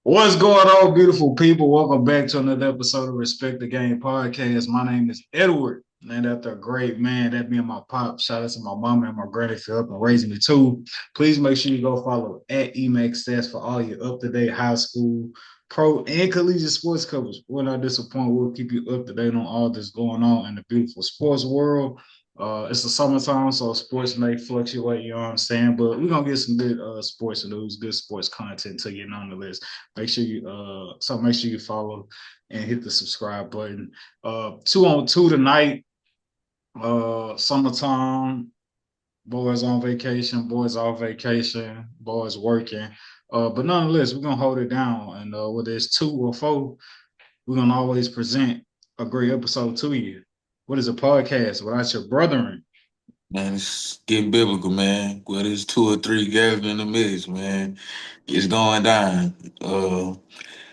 What's going on, beautiful people? Welcome back to another episode of Respect the Game podcast. My name is Edward, named after a great man, that being my pop. Shout out to my mama and my granny for helping raising me too. Please make sure you go follow at Emax Stats for all your up-to-date high school, pro, and collegiate sports coverage. We're not disappointed. We'll keep you up to date on all that's going on in the beautiful sports world. It's the summertime, so sports may fluctuate, you know what I'm saying? But we're gonna get some good sports news, good sports content to you nonetheless. Make sure you follow and hit the subscribe button. 2 on 2 tonight. Summertime. Boys on vacation. Boys off vacation. Boys working. But nonetheless, we're gonna hold it down. And whether it's 2 or 4, we're gonna always present a great episode to you. What is a podcast without your brethren? Man, it's getting biblical, man. Whether it's two or three gathered in the midst, man, it's going down.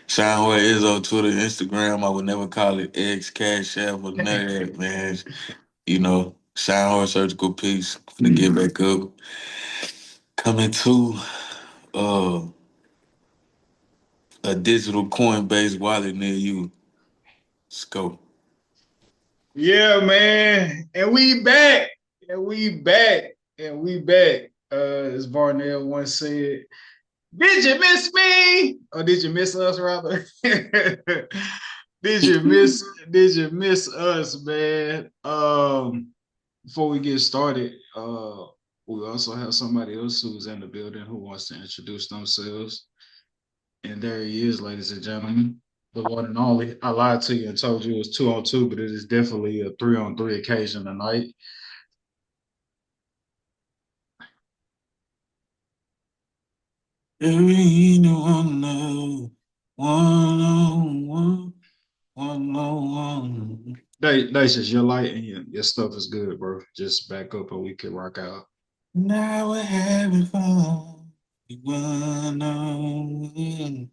Shine Hoy Izzo, Twitter, Instagram. I would never call it X, Cash App, or none of that, man. Shine Hoy Surgical Piece for the get back up. Coming to uh, a digital Coinbase wallet near you. Let's go. Yeah, man. And we back. And we back. And we back. As Varnell once said, did you miss me? Or did you miss us rather? did you miss us, man? Before we get started, we also have somebody else who's in the building who wants to introduce themselves. And there he is, ladies and gentlemen. The one and only. I lied to you and told you it was 2 on 2, but it is definitely a 3 on 3 occasion tonight. There ain't no one love, one on one, one on one. That's just your light and your stuff is good, bro. Just back up and we can rock out. Now we're having fun. One on one.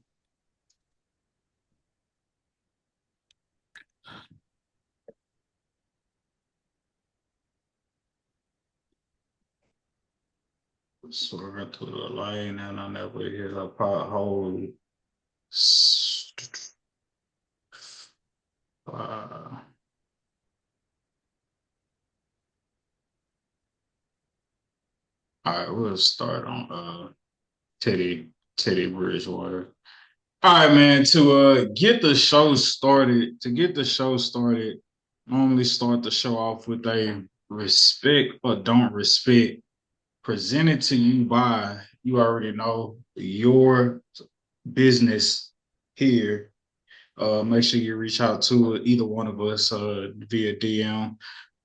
Swerve to the lane and I never hit a pothole. Uh, all right, we'll start on Teddy Bridgewater. All right, man. To get the show started, normally start the show off with a respect or don't respect, presented to you by, you already know, your business here. Make sure you reach out to either one of us via DM.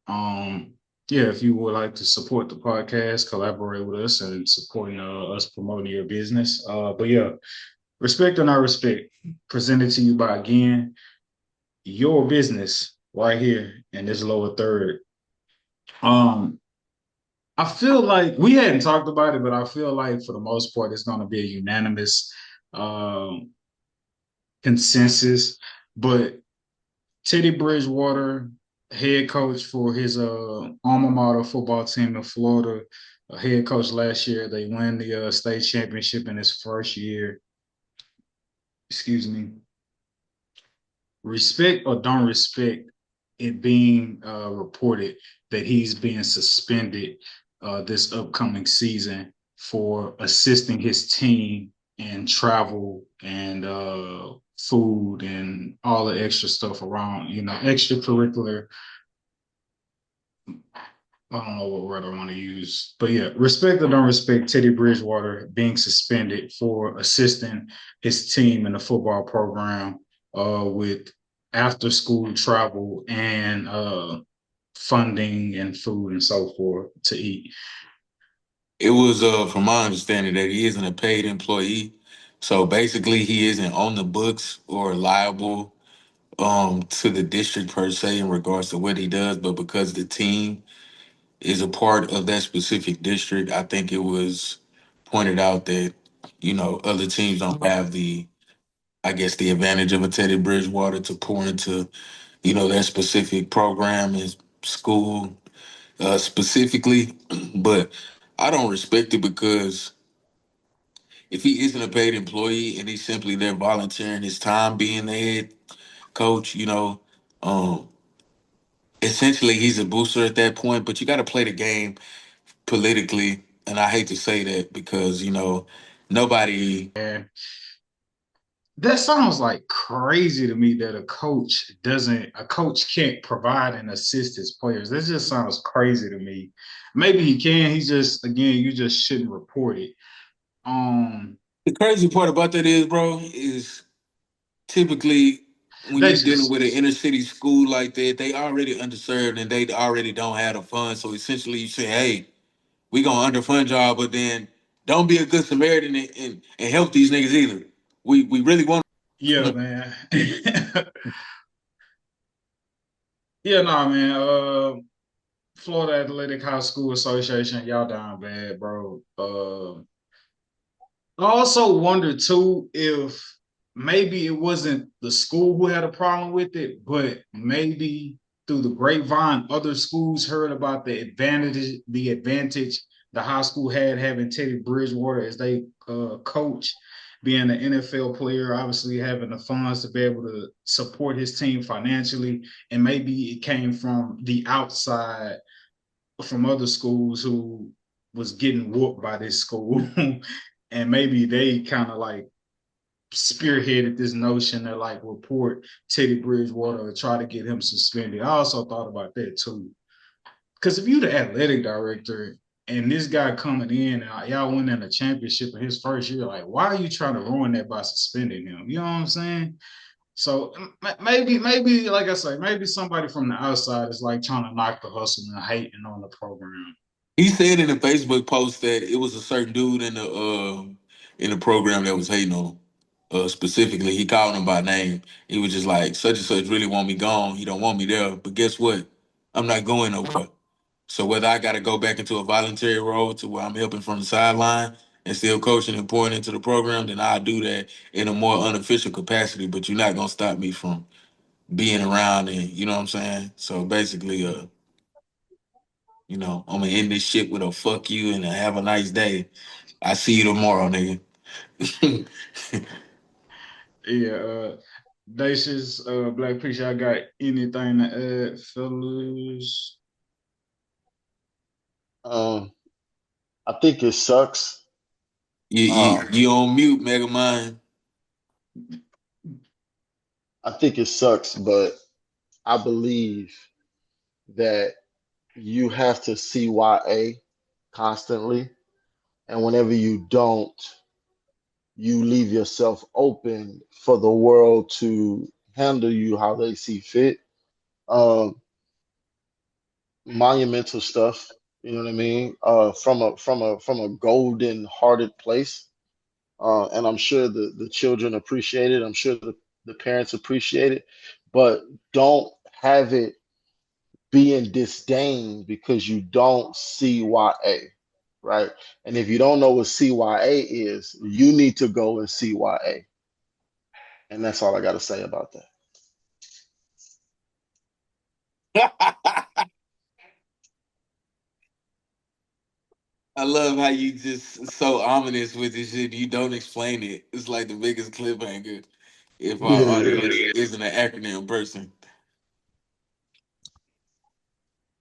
Um, yeah, if you would like to support the podcast, collaborate with us and supporting us promoting your business. But yeah, respect or not respect, presented to you by, again, your business right here in this lower third. Um, I feel like we hadn't talked about it, but I feel like for the most part, it's going to be a unanimous um, consensus. But Teddy Bridgewater, head coach for his alma mater football team in Florida, head coach last year. They won the state championship in his first year. Excuse me. Respect or don't respect it being reported that he's being suspended this upcoming season for assisting his team in travel and food and all the extra stuff around, extracurricular. I don't know what word I want to use, but yeah, respect or don't respect Teddy Bridgewater being suspended for assisting his team in the football program with after school travel and funding and food and so forth to eat. It was, from my understanding, that he isn't a paid employee. So basically, he isn't on the books or liable to the district per se in regards to what he does. But because the team is a part of that specific district, I think it was pointed out that, other teams don't have the, I guess, the advantage of a Teddy Bridgewater to pour into, that specific program and school specifically. But I don't respect it because If he isn't a paid employee and he's simply there volunteering his time being the head coach, um, essentially he's a booster at that point. But you got to play the game politically, and I hate to say that because nobody. And that sounds like crazy to me that a coach can't provide and assist his players. That just sounds crazy to me. Maybe he can. He just again, you just shouldn't report it. Um, The crazy part about that is, bro, is typically when they you're dealing just with an inner city school like that, they already underserved and they already don't have the funds. So essentially, you say, "Hey, we gonna underfund y'all, but then don't be a good Samaritan and help these niggas either. We really want." yeah, man. Yeah, nah, man. Florida Athletic High School Association, y'all down bad, bro. I also wonder too if maybe it wasn't the school who had a problem with it, but maybe through the grapevine, other schools heard about the advantage the high school had having Teddy Bridgewater as they coach, being an NFL player, obviously having the funds to be able to support his team financially, and maybe it came from the outside from other schools who was getting whooped by this school. And maybe they kind of like spearheaded this notion to like report Teddy Bridgewater or try to get him suspended. I also thought about that too. Because if you're the athletic director and this guy coming in and y'all winning a championship in his first year, like, why are you trying to ruin that by suspending him? You know what I'm saying? So maybe, like I say, maybe somebody from the outside is like trying to knock the hustle and hating on the program. He said in a Facebook post that it was a certain dude in the program that was hating on him. Specifically, he called him by name. He was just like, "Such and such really want me gone. He don't want me there. But guess what? I'm not going nowhere. So whether I got to go back into a voluntary role to where I'm helping from the sideline and still coaching and pouring into the program, then I'll do that in a more unofficial capacity. But you're not gonna stop me from being around, and you know what I'm saying. So basically, I'm gonna end this shit with a fuck you and a have a nice day. I see you tomorrow, nigga." Yeah, Dacious, Black Preacher, I got anything to add, fellas? Um, I think it sucks. You on mute, Mega Mind. I think it sucks, but I believe that you have to CYA constantly, and whenever you don't, you leave yourself open for the world to handle you how they see fit. Um, Monumental stuff, you know what I mean? From a golden hearted place. And I'm sure the children appreciate it. I'm sure the parents appreciate it, but don't have it be in disdain because you don't CYA, right? And if you don't know what CYA is, you need to go and CYA. And that's all I got to say about that. I love how you just so ominous with this shit. You don't explain it. It's like the biggest cliffhanger if our Yeah. audience isn't an acronym person.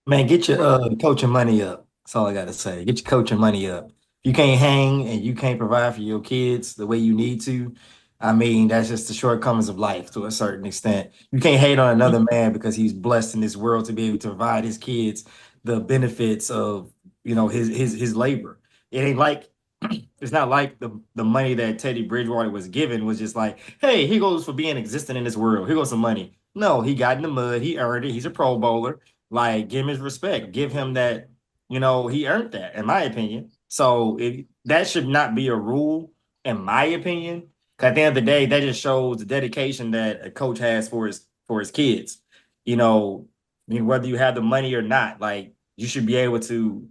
Man, get your coaching money up. That's all I gotta say. Get your coaching money up. If you can't hang and you can't provide for your kids the way you need to, I mean, that's just the shortcomings of life to a certain extent. You can't hate on another man because he's blessed in this world to be able to provide his kids the benefits of, his labor. It ain't like it's not like the money that Teddy Bridgewater was given was just like, hey, he goes for being existent in this world. Here goes some money. No, he got in the mud. He earned it. He's a Pro Bowler. Like, give him his respect. Give him that, he earned that, in my opinion. So that should not be a rule, in my opinion. 'Cause at the end of the day, that just shows the dedication that a coach has for his kids. You know, I mean, whether you have the money or not, like you should be able to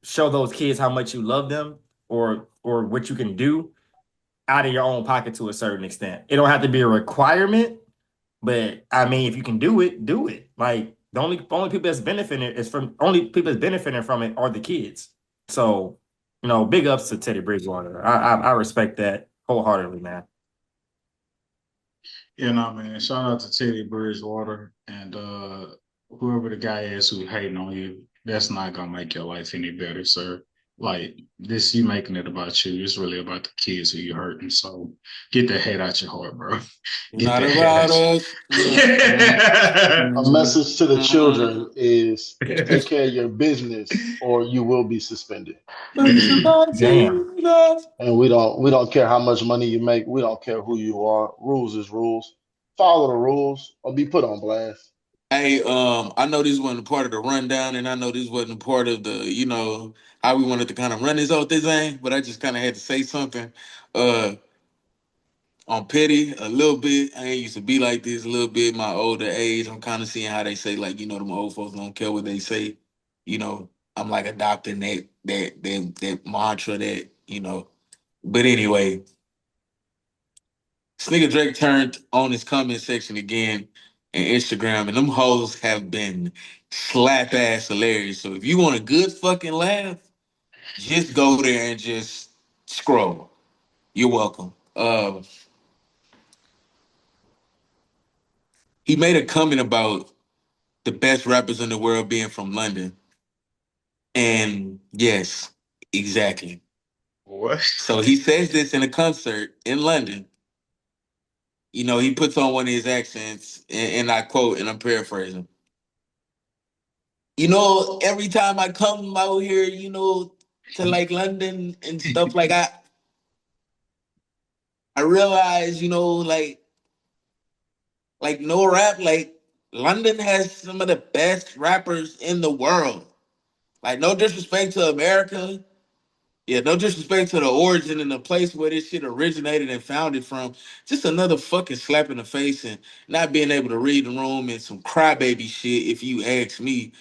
show those kids how much you love them or what you can do out of your own pocket to a certain extent. It don't have to be a requirement, but I mean, if you can do it, do it. Like the only people that's benefiting from it are the kids. So big ups to Teddy Bridgewater. I respect that wholeheartedly, man. You know, man. Shout out to Teddy Bridgewater and whoever the guy is who hating on you. That's not gonna make your life any better, sir. Like this, you making it about you. It's really about the kids who you hurting. So get the hate out your heart, bro. Get Not the hate about out us. A message to the children is your. take care of your business or you will be suspended. Damn. And we don't care how much money you make. We don't care who you are. Rules is rules. Follow the rules or be put on blast. Hey, I know this wasn't a part of the rundown, and I know this wasn't a part of the, how we wanted to kind of run this out this thing, but I just kind of had to say something. Uh, on petty a little bit. I ain't used to be like this a little bit. My older age, I'm kind of seeing how they say, like, them old folks don't care what they say. I'm like adopting that mantra that. But anyway, this nigga Drake turned on his comment section again and Instagram, and them hoes have been slap ass hilarious. So if you want a good fucking laugh, just go there and just scroll. You're welcome. He made a comment about the best rappers in the world being from London. And yes, exactly. What? So he says this in a concert in London. He puts on one of his accents, and I quote, and I'm paraphrasing. Every time I come out here, to like London and stuff like I realize, like no rap, like London has some of the best rappers in the world. Like no disrespect to America. Yeah, no disrespect to the origin and the place where this shit originated and founded from. Just another fucking slap in the face and not being able to read the room and some crybaby shit, if you ask me,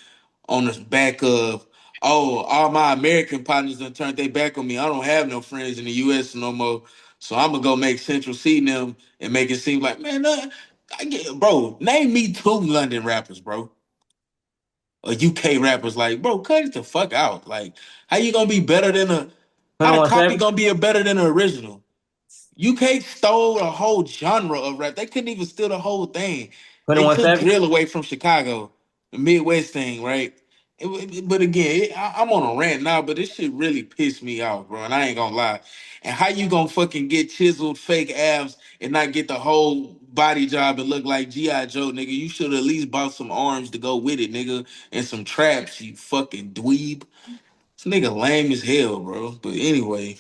on the back of, oh, all my American partners done turned their back on me. I don't have no friends in the US no more. So I'm gonna go make Central see them and make it seem like, man, bro, name me two London rappers, bro. Or UK rappers, like, bro, cut it the fuck out. Like, how you gonna be better than how the 21 copy Savage. gonna be better than the original? UK stole a whole genre of rap. They couldn't even steal the whole thing. They 21 took Savage. drill away from Chicago, the Midwest thing, right? But again, I'm on a rant now, but this shit really pissed me off, bro. And I ain't gonna lie. And how you gonna fucking get chiseled fake abs and not get the whole body job and look like G.I. Joe, nigga? You should at least bought some arms to go with it, nigga, and some traps, you fucking dweeb. This nigga lame as hell, bro. But anyway,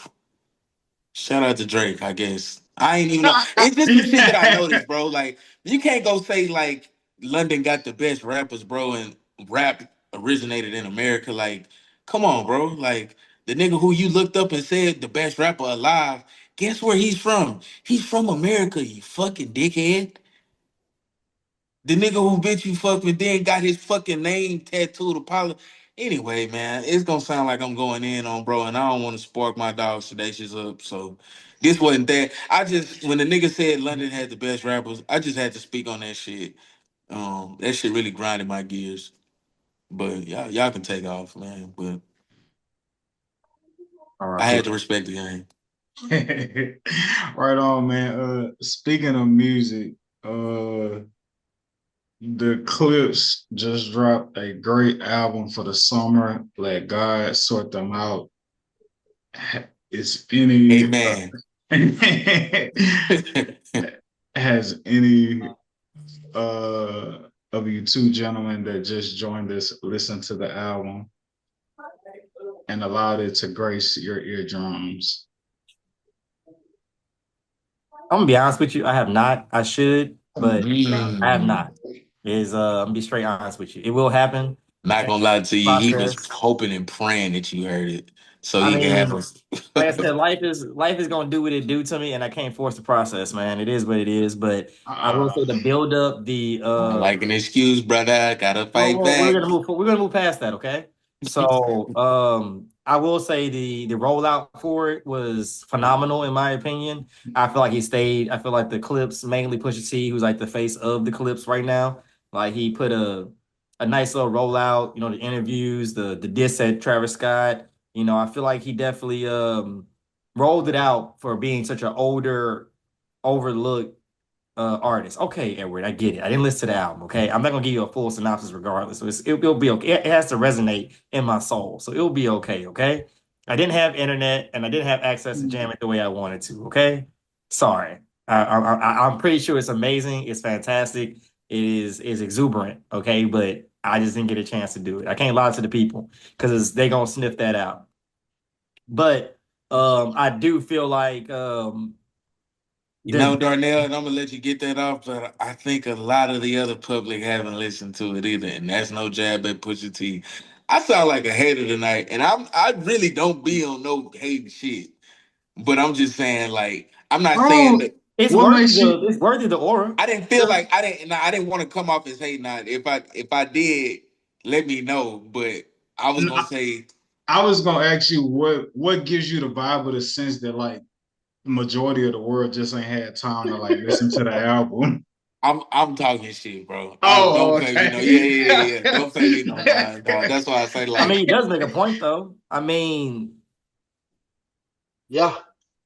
shout out to Drake, I guess. I ain't even know. It's just some shit that I noticed, bro. Like, you can't go say like London got the best rappers, bro, and rap originated in America. Like, come on, bro. Like, the nigga who you looked up and said the best rapper alive, guess where he's from? He's from America, you fucking dickhead. The nigga who bitch you fuck with then got his fucking name tattooed Apollo. Anyway, man, it's gonna sound like I'm going in on bro, and I don't want to spark my dog Sedacious up. So this wasn't that. I just when the nigga said London had the best rappers, I just had to speak on that shit. That shit really grinded my gears. But y'all can take off, man. But All I right. had to respect the game. Right on, man. Speaking of music, the Clips just dropped a great album for the summer. Let God sort them out. Is any Amen. has any of you two gentlemen that just joined us listen to the album and allowed it to grace your eardrums? I'm gonna be honest with you. I have not. I should, but I have Mm. not. I'm gonna be straight honest with you. It will happen. Not gonna lie to you, he was Process. hoping and praying that you heard it, so I he can have mean, us. like I said, life is gonna do what it do to me, and I can't force the process, man. It is what it is. But I will Uh, say the build up, the Like an excuse, brother. Gotta fight we're back. gonna we're gonna move past that, okay? So I will say the rollout for it was phenomenal in my opinion. I feel like he stayed. I feel like the Clips, mainly Pusha T, who's like the face of the Clips right now. Like he put a nice little rollout. The interviews, the diss at Travis Scott. You know, I feel like he definitely rolled it out for being such an older, overlooked artist. Okay, Edward, I get it. I didn't listen to the album. Okay, I'm not gonna give you a full synopsis regardless. So it'll be okay. It has to resonate in my soul, so it'll be okay. Okay, I didn't have internet and I didn't have access to jam it the way I wanted to. Okay, sorry. I'm pretty sure it's amazing. It's fantastic. It is exuberant. Okay, but I just didn't get a chance to do it. I can't lie to the people because they gonna sniff that out. But I do feel like You know, Darnell, and I'm gonna let you get that off, but I think a lot of the other public haven't listened to it either, and that's no jab at Pusha T. I sound like a hater tonight, and I really don't be on no hate shit, but I'm just saying, like, I'm not saying Oh, that it's what worthy makes you? the it's worthy the aura. I didn't feel like I didn't want to come off as hating on it. If I did, let me know. But I was gonna say I was gonna ask you what gives you the vibe of the sense that like the majority of the world just ain't had time to like listen to the album. I'm talking shit, bro. I Oh, don't pay me okay. no. Yeah. Don't pay me no mind, dog. That's why I say I mean, like he does make a point though. I mean, Yeah,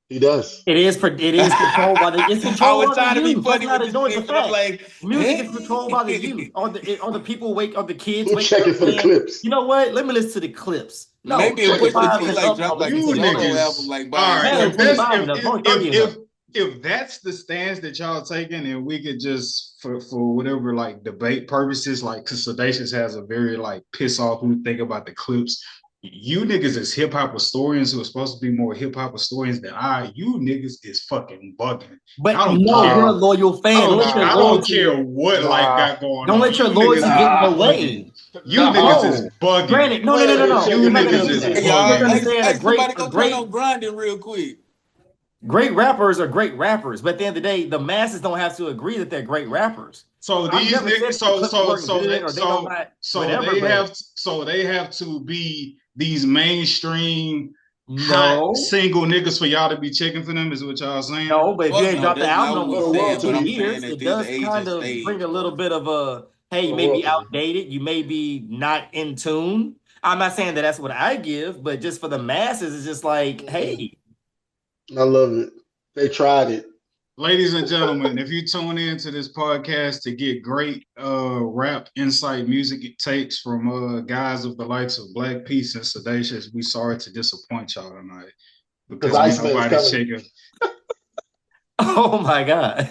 he does. it is controlled by the it's I controlled was by trying the to be youth. Let's funny not with the ignore the shit, but I'm fact. like, Music is controlled by the youth. Or the people wake or the kids Who wake up checking for the saying, clips? you know what? Let me listen to the clips. No, maybe if Checking for the Pusha 25 T and clips. like up dropped are like a You listening to solo clips. album niggas. like by All right. Hell, himself. If that's 25 and up, only 30 and up. if that's the stance that y'all taking, and we could just for whatever like debate purposes, like because Sedacious has a very like piss off who think about the clips. You niggas is hip hop historians who are supposed to be more hip hop historians than I. You niggas is fucking bugging. I But don't no, you're a care. Nah, loyal I fan. Don't don't. let your I don't nah, loyalty, care what like nah, got going don't on. let your You niggas loyalty is get in the nah. bugging. way. You Nah. niggas is No. bugging. Granted, no, no, Wait no, a no, minute, no. check You it We're for not the gonna niggas do is clips. Hey that. We're y'all, gonna bugging. hey, say hey, somebody a go turn great on grinding real quick. Great rappers are great rappers, but at the end of the day, the masses don't have to agree that they're great rappers. So I've these never niggas, said that the clips weren't good or they don't not whatever, but so they have to be these mainstream hot no, single niggas for y'all to be checking for them. Is what y'all saying? no. But if you Fuck ain't no, dropped the that's not album what in we For the world saying. to But 15 I'm be. saying years, at it this does age and kind of bring a stage, little bro. bit of a hey, For you the may world be to be. outdated, you may be not in tune. I'm not saying that that's what I give, but just for the masses, it's just like, Mm, hey, I love it. They tried it. Ladies and gentlemen, if you tune in to this podcast to get great rap insight music takes from guys of the likes of Black Peace and Sedacious, we sorry to disappoint y'all tonight Because because ain't Iceman's nobody coming. checking. oh my god.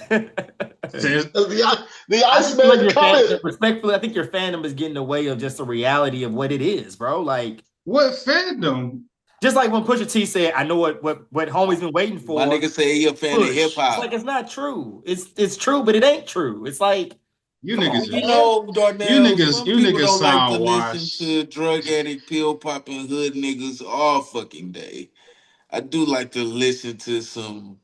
Says, The I just feel like Iceman's coming. respectfully, I think your fandom is getting in the way of just the reality of what it is, bro. Like, what fandom? just like when Pusha T said, "I know what homie's been waiting My for." nigga say he a fan of hip Push. It's like hop. it's not true. It's true, but it ain't true. It's like, You come niggas on, You is man. know, you Darnell, niggas some you people niggas don't like to sound listen to washed. drug addict, pill popping hood niggas all fucking day. I do like to listen to some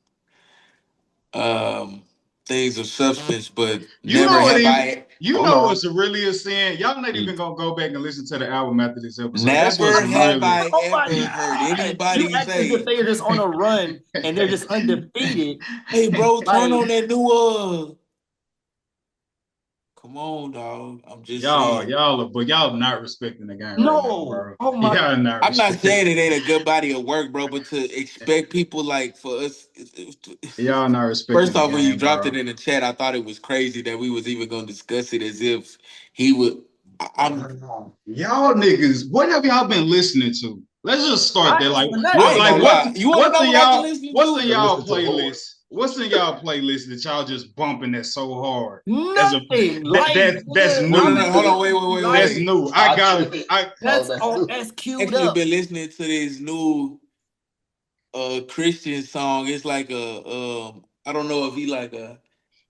um things of substance, but You never know what have even I you Hold know on. what's really a sin? Y'all not even Mm. gonna go back and listen to the album after this episode. That's what's never have really I Oh my ever heard God. You anybody act as if say, they are just on a run and they're just undefeated. hey bro, turn Like, on that new come on, dog. I'm just saying. y'all not respecting the game right now, no. bro. Oh my God. Y'all not I'm not respecting saying it ain't a good body of work, bro, but to expect people like for us y'all not respecting first the off, when you game, dropped bro. it in the chat, I thought it was crazy that we was even gonna discuss it as if he would. I'm. Y'all niggas, what have y'all been listening to? Let's just start I there. ain't Like for I nothing. ain't like gonna lie. You want to what's know in what I've been y'all listening what's in to? Been y'all listening to the Lord. playlist? What's in y'all playlist that y'all just bumping that so hard? As a Nothing. that Life, that that's nigga. No, I'm new. no. Hold on. Wait, living wait, wait, That's life. wait. new. I I got trip it. it. I Oh, That's that's on new. that's queued Actually, up. been listening to this new Christian song. It's like a I don't know if he like a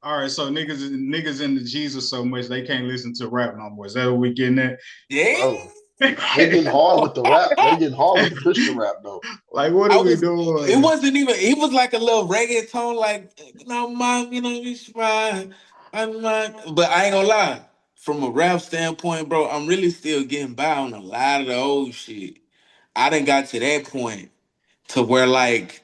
all right, so niggas into Jesus so much they can't listen to rap no more. Is that what we getting at? yeah. Bro, they getting hard with the rap. They getting hard with the Christian rap though. Like what I are we was. It doing? wasn't even. It was like a little reggaeton, like no, mom, it's fine. I'm not. But I ain't gonna lie. From a rap standpoint, bro, I'm really still getting by on a lot of the old shit. I done got to that point to where like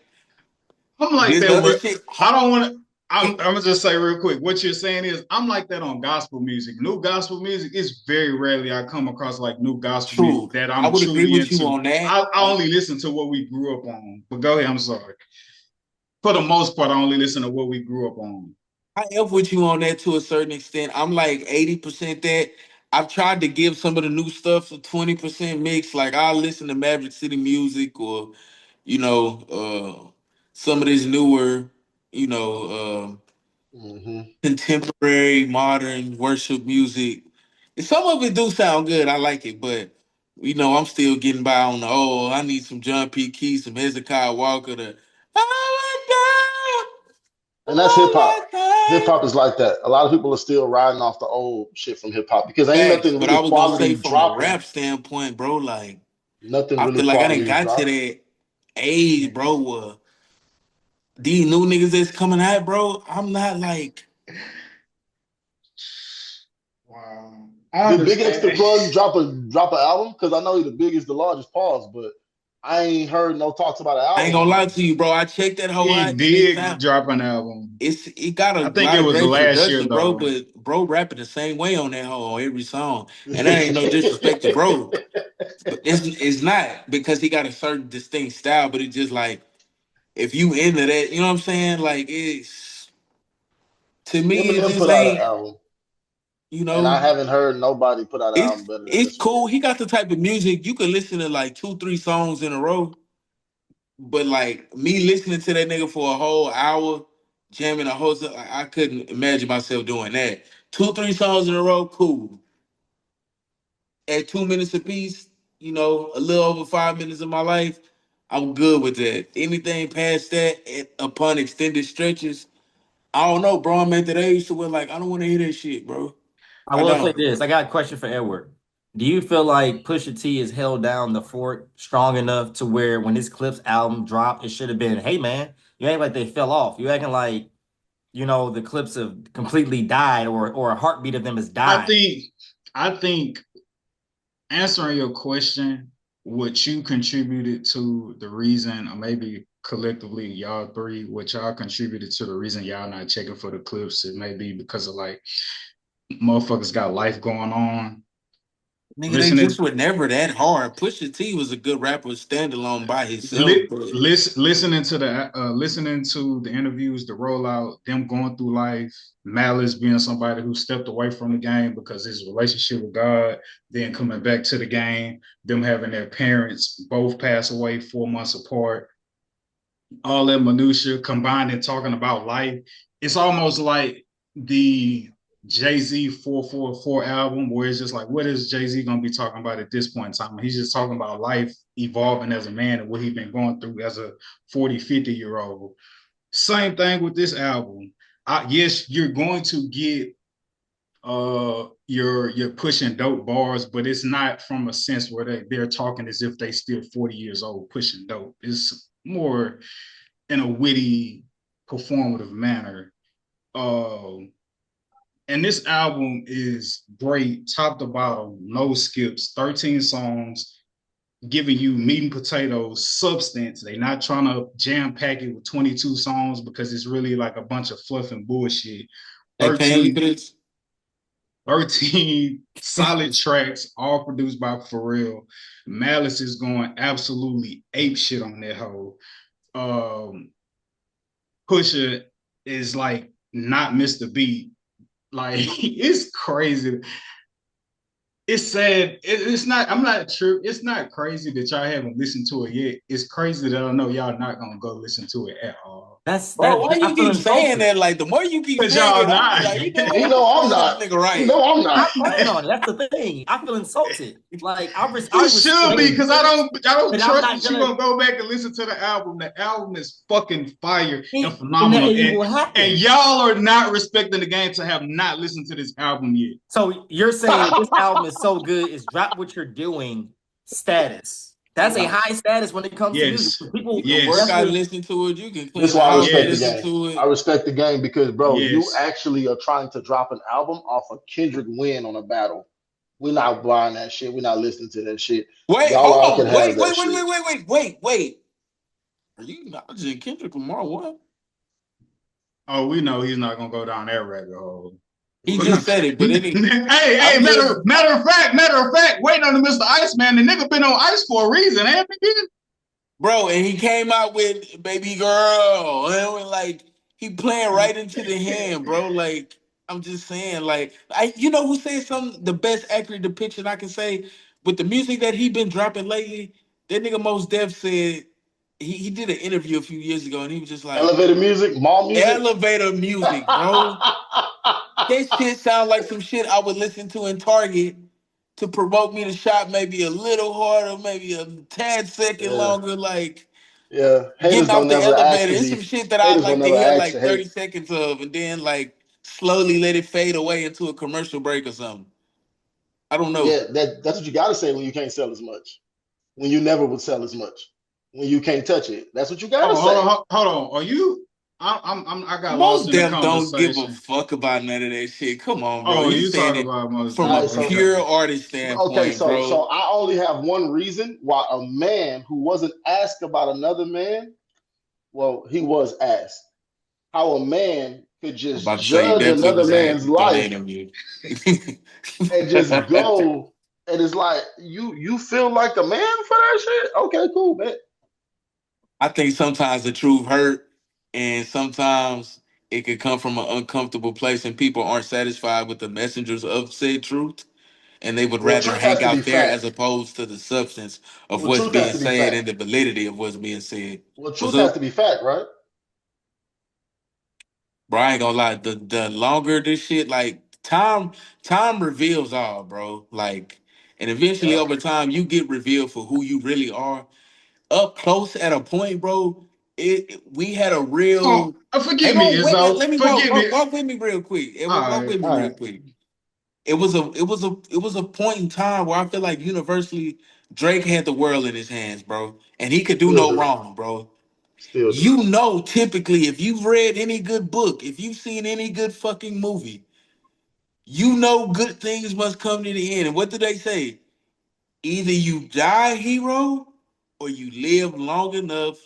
I'm like this that other with shit. I don't want to. I'm gonna just say real quick. What you're saying is I'm like that on gospel music. New gospel music is very rarely I come across like new gospel music True. that I I'm would agree truly with you into. on that. I only listen to what we grew up on. But go ahead. I'm sorry. For the most part, I only listen to what we grew up on. I F with you on that to a certain extent. I'm like 80% that. I've tried to give some of the new stuff a 20% mix. Like I'll listen to Maverick City music or, you know, some of this newer, you know, Hmm. contemporary modern worship music. And some of it do sound good. I like it, but you know, I'm still getting by on the I need some John P. Key, some Hezekiah Walker to And that's hip hop. oh my Hip God. hop is like that. A lot of people are still riding off the old shit from hip hop because ain't Facts, nothing but I really was gonna say quality from a dropping. rap standpoint, bro, like Nothing I really feel like I didn't quality is got to dropping. that age, bro. Where these new niggas that's coming out, bro. I'm not like Wow. I Did Big X the understand. Plug drop an album? Because I know he the biggest, the largest pause, but I ain't heard no talks about an I ain't album gonna from lie him. to you, bro. I checked that whole He out and it did sound drop an album. it got a I think lot it of was great last year production, bro. though. But bro rapping the same way on that whole on every song, and that ain't no disrespect to bro. But it's not because he got a certain distinct style, but it's just like if you into that, you know what I'm saying? Like it's to me, it Eminem just put out an ain't, album, you and I know. haven't heard nobody put out an album better than It's this one cool. yet. He got the type of music you could listen to like 2, 3 songs in a row. But like me listening to that nigga for a whole hour, jamming a whole, I couldn't imagine myself doing that. 2, 3 songs in a row, cool. At 2 minutes apiece, you know, a little over 5 minutes of my life, I'm good with that. Anything past that, upon extended stretches, I don't know, bro. I'm at that age to where like I don't want to hear that shit, bro. I I will say don't. this. I got a question for Edward. Do you feel like Pusha T has held down the fort strong enough to where when this Clips album dropped, it should have been, hey man, you ain't like they fell off. You acting like, the Clips have completely died or a heartbeat of them has I died. think I think answering your question, what you contributed to the reason, or maybe collectively y'all three, what y'all contributed to the reason y'all not checking for the clips, it may be because of like motherfuckers got life going on. Nigga, they Listening just were never that hard. Pusha T was a good rapper standalone by himself, but listening to the interviews, the rollout, them going through life, Malice being somebody who stepped away from the game because his relationship with God, then coming back to the game, them having their parents both pass away 4 months apart, all that minutia combined and talking about life. It's almost like the Jay-Z 444 album, where it's just like, what is Jay-Z gonna be talking about at this point in time? He's just talking about life evolving as a man and what he's been going through as a 40, 50-year-old. Same thing with this album. Yes, you're going to get you're pushing dope bars, but it's not from a sense where they're talking as if they still 40 years old pushing dope. It's more in a witty, performative manner. And this album is great, top to bottom, no skips, 13 songs, giving you meat and potatoes, substance. They're not trying to jam pack it with 22 songs because it's really like a bunch of fluff and bullshit. they paying you 13, for this. 13 solid tracks, all produced by Pharrell. Malice is going absolutely ape shit on that whole. Um, Pusha is like not Mr. Beat. Like it's crazy. It's sad. It's not. I'm not sure. It's not crazy that y'all haven't listened to it yet. It's crazy that I know y'all not gonna go listen to it at all. That's Bro, that, why I you feel keep saying insulted. that? Like the more you keep Cause saying y'all it, I'll be not. like, you know You what? know I'm Prove this not. nigga You right. know I'm not. I plan on it. That's the thing. I feel insulted. Like I You should be, respect because you, I don't but I'm trust not that you're gonna. gonna go back and listen to the album. The album is fucking fire and And that phenomenal. it And will and happen. y'all are not respecting the game to have not listened to this album yet. So you're saying this album is so good, it's drop what you're doing status. That's a high status when it comes to music. Yes. You People, can Yes. work that's out, what listen to it. You can This is clean the why I house and respect the listen Yes. game. to I it. respect the game because, bro, you Yes. actually are trying to drop an album off a Kendrick win on a battle. We're not buying that shit. We're not listening to that shit. Wait, Y'all hold all can on. have Wait, that wait, wait, shit. wait, wait, wait, wait, wait. Are you acknowledging Kendrick Lamar? What? Oh, we know he's not gonna go down that rabbit hole. He just said it, but hey, I'm just matter of fact, waiting on the Mr. Iceman. The nigga been on ice for a reason, ain't he? bro, and he came out with baby girl. And it was like he playing right into the hand, bro. Like I'm just saying, like you know who said something the best accurate depiction I can say with the music that he been dropping lately. That nigga Mos Def said he did an interview a few years ago and he was just like Elevator music, mall music. elevator music, bro. That shit sound like some shit I would listen to in Target to provoke me to shop maybe a little harder, maybe a tad second Yeah, longer, like yeah. getting Haters off don't the never ask elevator. to It's be. some shit that I Haters don't like to never hear ask to like 30 hate. seconds of and then like slowly let it fade away into a commercial break or something. I don't know. Yeah, that's what you got to say when you can't sell as much. When you never would sell as much. When you can't touch it. That's what you got to Oh, hold say. on, hold on. Are you? I got lost Most in the them don't give a conversation. fuck about none of that shit. Come on, bro. Oh, You you saying talk it about most from All a right, them. so pure Okay. artist okay, standpoint, so bro. I only have one reason why a man who wasn't asked about another man, well, he was asked how a man could I'm just about to say he judge definitely another was man's asked on the life interview. and just go and it's like you feel like a man for that shit? Okay, cool, man. I think sometimes the truth hurt, and sometimes it could come from an uncomfortable place, and people aren't satisfied with the messengers of said truth, and they would Well, rather truth has hang to be out there as fact. opposed to the substance of Well, what's truth has being to be said and fact. the validity of what's being said. Well, What's truth has up, to be fact, right? bro? I ain't gonna lie. The longer this shit, like time reveals all, bro. Like, and eventually Yeah. over time, you get revealed for who you really are up close at a point, bro. We had a Oh, real. Hey, forgive me, bro, wait, Izzo. let me walk, Forgive me. walk with me real quick. All Walk right. with me All real right. quick. It was a point in time where I feel like universally Drake had the world in his hands, bro, and he could do Still no do. wrong, bro. Still do. You know, typically, if you've read any good book, if you've seen any good fucking movie, you know good things must come to the end. And what do they say? Either you die hero or you live long enough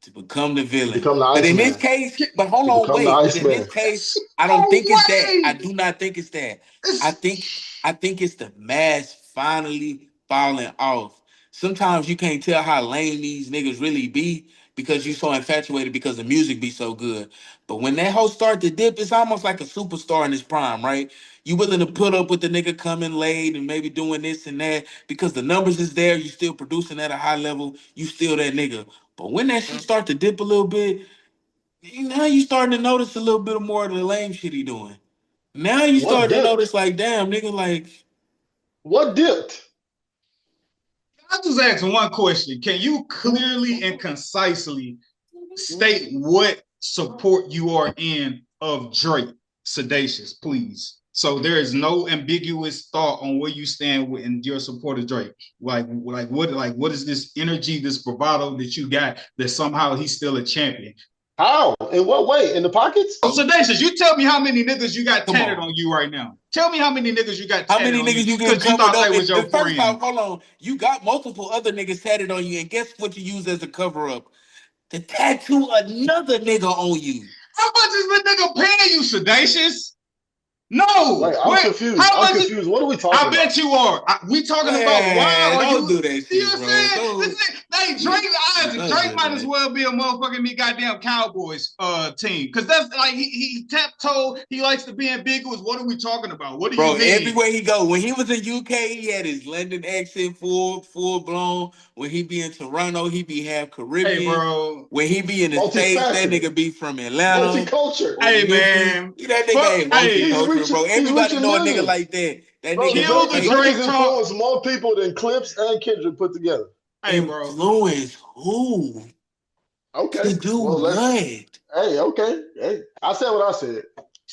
to become the To villain. become the But in this Iceman. case, Get- but hold To on, become the wait. But in this Iceman. case, It's I don't no think it's that. I way. do not think it's that. I It's think I think it's the mask finally falling off. Sometimes you can't tell how lame these niggas really be because you so infatuated because the music be so good. But when that hoe start to dip, it's almost like a superstar in his prime, right? You willing to put up with the nigga coming late and maybe doing this and that because the numbers is there, you still producing at a high level, you still that nigga. But when that shit start to dip a little bit, now you starting to notice a little bit more of the lame shit he doing. Now you What starting to dipped? notice like, damn, nigga, like What dipped? I just ask one question. Can you clearly and concisely state what support you are in of Drake? Sedacious, please. So there is no ambiguous thought on where you stand in your support of Drake. What is this energy, this bravado that you got that somehow he's still a champion? How? In what way? In the pockets? Oh, Sedacious, you tell me how many niggas you got come tatted on. on you right now. Tell me how many niggas you got How tatted many on you niggas you getting because you covered thought they up? was And the your first off, friend. hold on, you got multiple other niggas tatted on you, and guess what you use as a cover up? To tattoo another nigga on you. How much is the nigga paying you, Sedacious? No. Wait, I'm Wait. confused. How I'm much is confused. What are we I talking about? bet you are. We talking about why Man, are don't you? do that You know shit, what I'm bro. saying? Don't, Hey, don't Drake do might as that. well be a motherfucking me goddamn Cowboys team. Cause that's like he tap toe, he likes to be ambiguous. What are we talking about? What do you Bro, mean? everywhere he go, when he was in UK, he had his London accent full blown. When he be in Toronto, he be half Hey, Caribbean. bro. When he be in the States, that Multifaceted, nigga be from Atlanta multicultural. or Hey, Memphis. man. That nigga Fuck. ain't He's Hey, multicultural, reaching. bro. He's Everybody reaching know a nigga millions, like that. That bro. nigga kill be the Drake making has Drake talk. influenced more people than Clips and Kendrick put together. Hey, bro. influence who Okay, to do well let's. what? Hey, okay. Hey, I said what I said.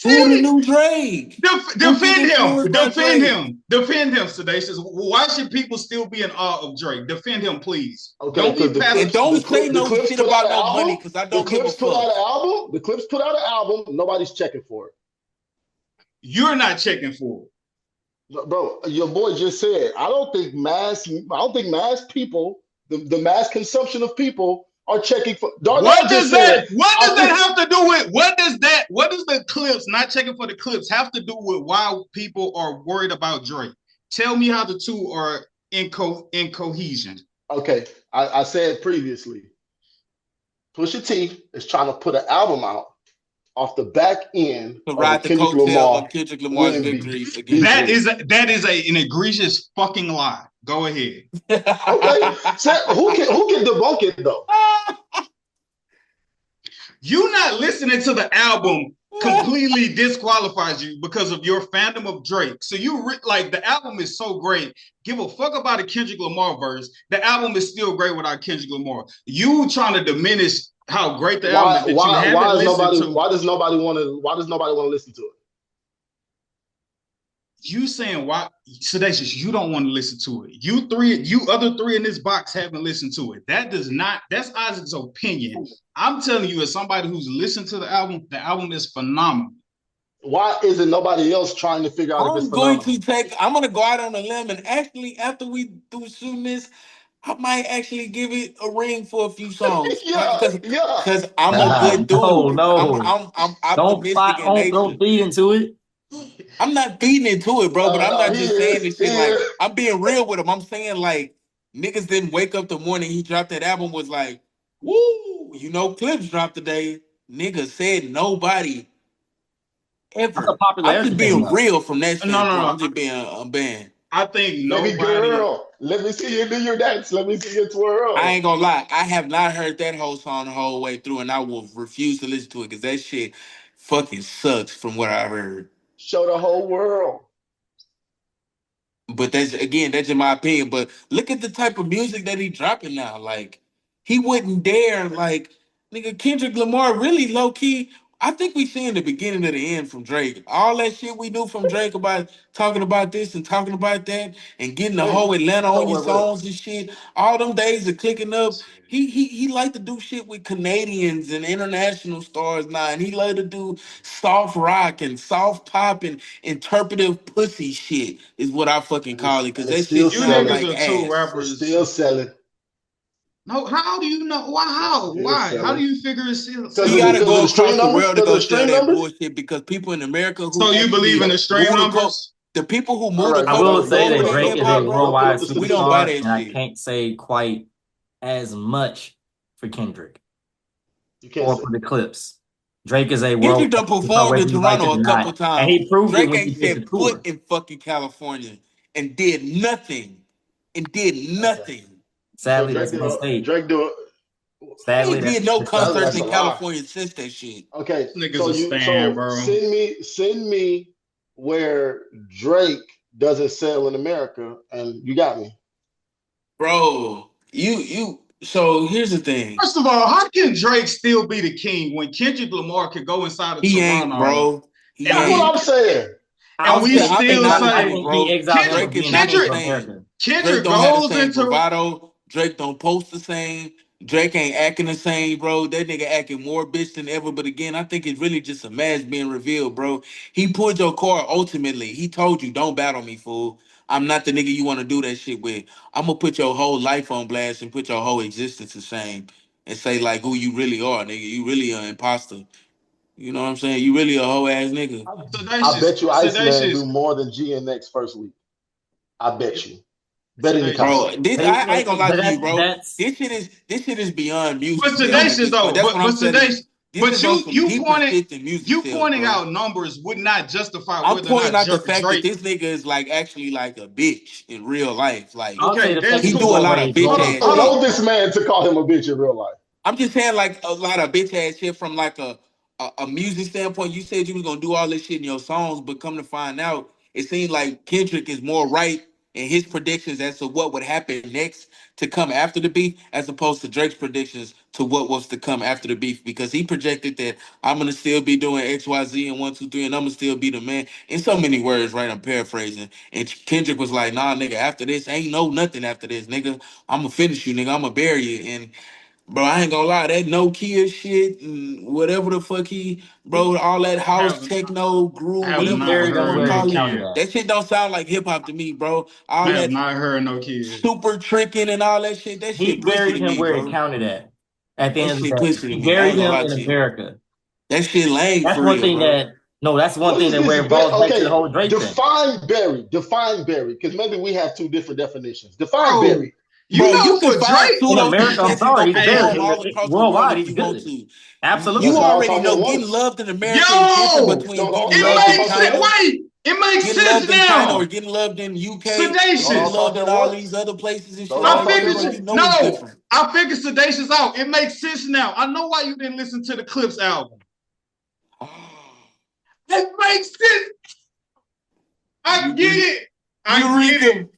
Who Said the it. new Drake? Who get Defend him. influenced by Defend Drake? him. Defend him, Sedacious. Why should people still be in awe of Drake? Defend him, please. Okay, Don't be because passive. And don't say The no Clips shit put out about an no money, album. cause I The don't give a Clips put out fuck. an album. The Clips put out an album. Nobody's checking for it. You're not checking for it. Bro, your boy just said, I don't think mass people, the mass consumption of people are checking for. Darnell just said. What does that have to do with what does the clips not checking for the clips have to do with why people are worried about Drake? Tell me how the two are in cohesion. Okay, I said previously, Pusha T is trying to put an album out off the back end To of a ride the Kendrick coattail Lamar of Kendrick Lamar's win victory against That Drake. is an egregious fucking lie. Go ahead. Okay, so who can debunk it though? You not listening to the album completely disqualifies you because of your fandom of Drake. So you like the album is so great. Give a fuck about a Kendrick Lamar verse. The album is still great without Kendrick Lamar. You trying to diminish how great the album is that you haven't listened to. Why does nobody want to listen to it? You saying why, Sedacious, you don't want to listen to it. You other three in this box haven't listened to it. That's Isaac's opinion. I'm telling you, as somebody who's listened to the album is phenomenal. Why isn't nobody else trying to figure out if it's phenomenal? I'm gonna go out on a limb and actually after we do shooting this, I might actually give it a ring for a few songs. Because I'm a good dude. No. I'm optimistic in nature. Don't feed into it. I'm not feeding into it, bro, but I'm not just saying this shit like I'm being real with him. I'm saying like niggas didn't wake up the morning he dropped that album was like, woo, Clips dropped today. Nigga said nobody ever. I'm just being real from that standpoint. No. I'm just being a band. I think nobody. Girl, let me see you do your dance. Let me see you twirl. I ain't gonna lie. I have not heard that whole song the whole way through, and I will refuse to listen to it because that shit fucking sucks from what I heard. Show the whole world. But that's in my opinion. But look at the type of music that he dropping now. Like, he wouldn't dare, like, nigga, Kendrick Lamar really low key. I think we seen the beginning of the end from Drake. All that shit we knew from Drake about talking about this and talking about that and getting the whole Atlanta on your songs and shit. All them days of clicking up. He like to do shit with Canadians and international stars now, and he like to do soft rock and soft pop and interpretive pussy shit is what I fucking call it. Because that shit sound like ass. Two rappers still selling. No, how do you know? Why? How? Why? How do you figure it's still? You gotta go across the world to go sell that bullshit because people in America who so you believe in the stream numbers? The people who move I will say that Drake is a worldwide superstar, we don't buy that shit. I can't say quite as much for Kendrick or for the Clips. Drake is a world. Kendrick done performed in Toronto a couple times. And he proved Drake ain't set foot in fucking California and did nothing. Sadly, that's a mistake. Drake do it. Sadly, he did no concerts in California since that shit. Okay, send me where Drake doesn't sell in America, and you got me, bro. So here's the thing. First of all, how can Drake still be the king when Kendrick Lamar could go inside of Toronto? Ain't, bro. That's what I'm saying. And we still say Kendrick goes into bravado. Drake don't post the same. Drake ain't acting the same, bro. That nigga acting more bitch than ever. But again, I think it's really just a mask being revealed, bro. He pulled your card ultimately. He told you, don't battle me, fool. I'm not the nigga you want to do that shit with. I'm going to put your whole life on blast and put your whole existence to shame and say, like, who you really are, nigga. You really an imposter. You know what I'm saying? You really a whole ass nigga. I bet you Iceman do more than GNX first week. I bet you. Bro, I ain't gonna lie to you, bro. This shit is beyond music. But Sedacious though, you pointing out numbers would not justify whether I'm pointing out the fact that this nigga is like actually like a bitch in real life. Like, he do a lot of bitch ass shit. I know this man to call him a bitch in real life. I'm just saying like a lot of bitch ass shit from like a music standpoint. You said you was gonna do all this shit in your songs, but come to find out, it seems like Kendrick is more right in his predictions as to what would happen next to come after the beef, as opposed to Drake's predictions to what was to come after the beef, because he projected that I'm gonna still be doing XYZ and 1, 2, 3, and I'm gonna still be the man. In so many words, right? I'm paraphrasing. And Kendrick was like, nah, nigga, after this, ain't nothing after this, nigga. I'm gonna finish you, nigga. I'm gonna bury you. And bro, I ain't gonna lie, that Nokia shit and whatever the fuck all that house techno groove, that shit don't sound like hip hop to me, bro. I have not heard no kids. Super tricking and all that shit. That shit buried him where it counted at. At the That end of the shit day, pussy to he me. I buried ain't gonna him lie in to you. America. That shit lame That's for one real, thing bro. that no, that's one What thing is that this? where it falls back to the Okay, whole Drake thing. define Barry, because maybe we have two different definitions. Define Bro, Barry. you Bro, know you can for find Drake, In pseudo America, I'm success and go sorry, he's hey, perform very all across the world worldwide. if He's you want good. to. You That's Absolutely. not already talking know about getting once. loved in America is different yo, between No, getting no, loved talking in it about makes saying China, once. wait, it makes getting sense loved in China, or now. getting loved in UK, or No, getting I'm Sedacious. loved talking in all once. these other places and shit No, I'm I like that, talking bro. figured You once. know it's no, different. I figured Sedacious out. It makes sense now. I know why you didn't listen to the Clips album. It makes sense. I get Eureka. it. I get it. Eureka.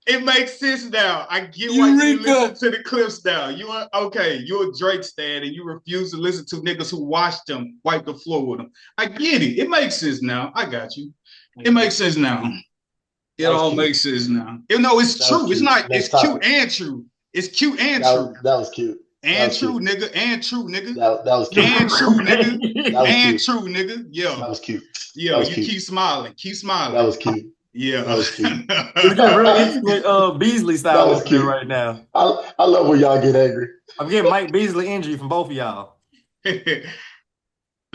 It makes sense now. I get why you didn't listen Eureka. to the Clips now. You are okay. You're a Drake stan and you refuse to listen to niggas who watched him wipe the floor with him. I get it. It makes sense now. I got you. It makes sense now. It That was all cute. makes sense now. You know, it's That was true. It's cute. not. It's Next cute topic. and true. It's cute and That true. was, that was cute. That And was true, cute. nigga. And true, nigga. That was cute. And true, nigga. That was And cute. true, nigga. Yeah. That was cute. That Yeah. was You cute. keep smiling. Keep That smiling. was cute. Yeah. That was cute. We're getting real intimate Beasley That style was over here cute. right now. I love when y'all get angry. I'm getting Mike Beasley injury from both of y'all.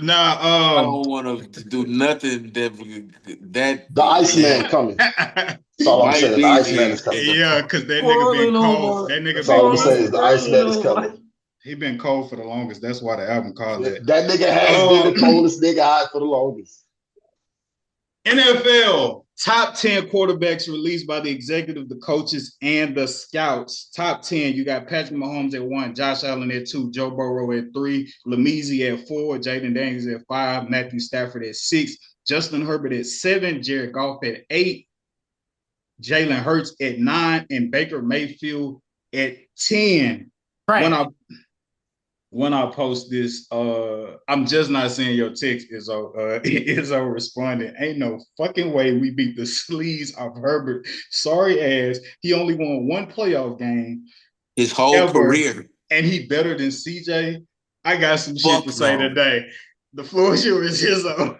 Nah, I don't want to do nothing that The Iceman man. coming. That's all I'm Mike saying. The Iceman Beasley is coming. is a yeah, because that nigga been Quarreling cold. over. That nigga That's all been I'm gonna say cold. is the Quarreling Iceman is over. coming. He been cold for the longest. That's why the album called that. That nigga has been Uh, the coldest nigga out for the longest. NFL top 10 quarterbacks released by the executive, the coaches, and the scouts. Top 10, you got Patrick Mahomes at 1, Josh Allen at 2, Joe Burrow at 3, Lamezi at 4, Jaden Daniels at 5, Matthew Stafford at 6, Justin Herbert at 7, Jared Goff at 8, Jalen Hurts at 9, and Baker Mayfield at 10. Right. When I post this, I'm just not saying your text is is responding. Ain't no fucking way we beat the sleaze of Herbert. Sorry ass. He only won one playoff game his whole ever, career. and he better than CJ. I got some shit to Fuck say no. today. The floor is yours, Izzo.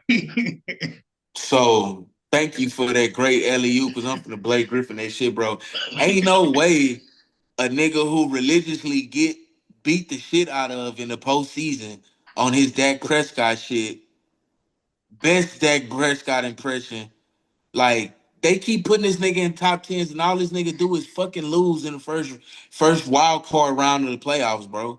So thank you for that great LEU, because I'm finna Blake Griffin that shit, bro. Ain't no way a nigga who religiously get beat the shit out of in the postseason on his Dak Prescott shit, best Dak Prescott impression. Like, they keep putting this nigga in top tens, and all this nigga do is fucking lose in the first wild card round of the playoffs, bro.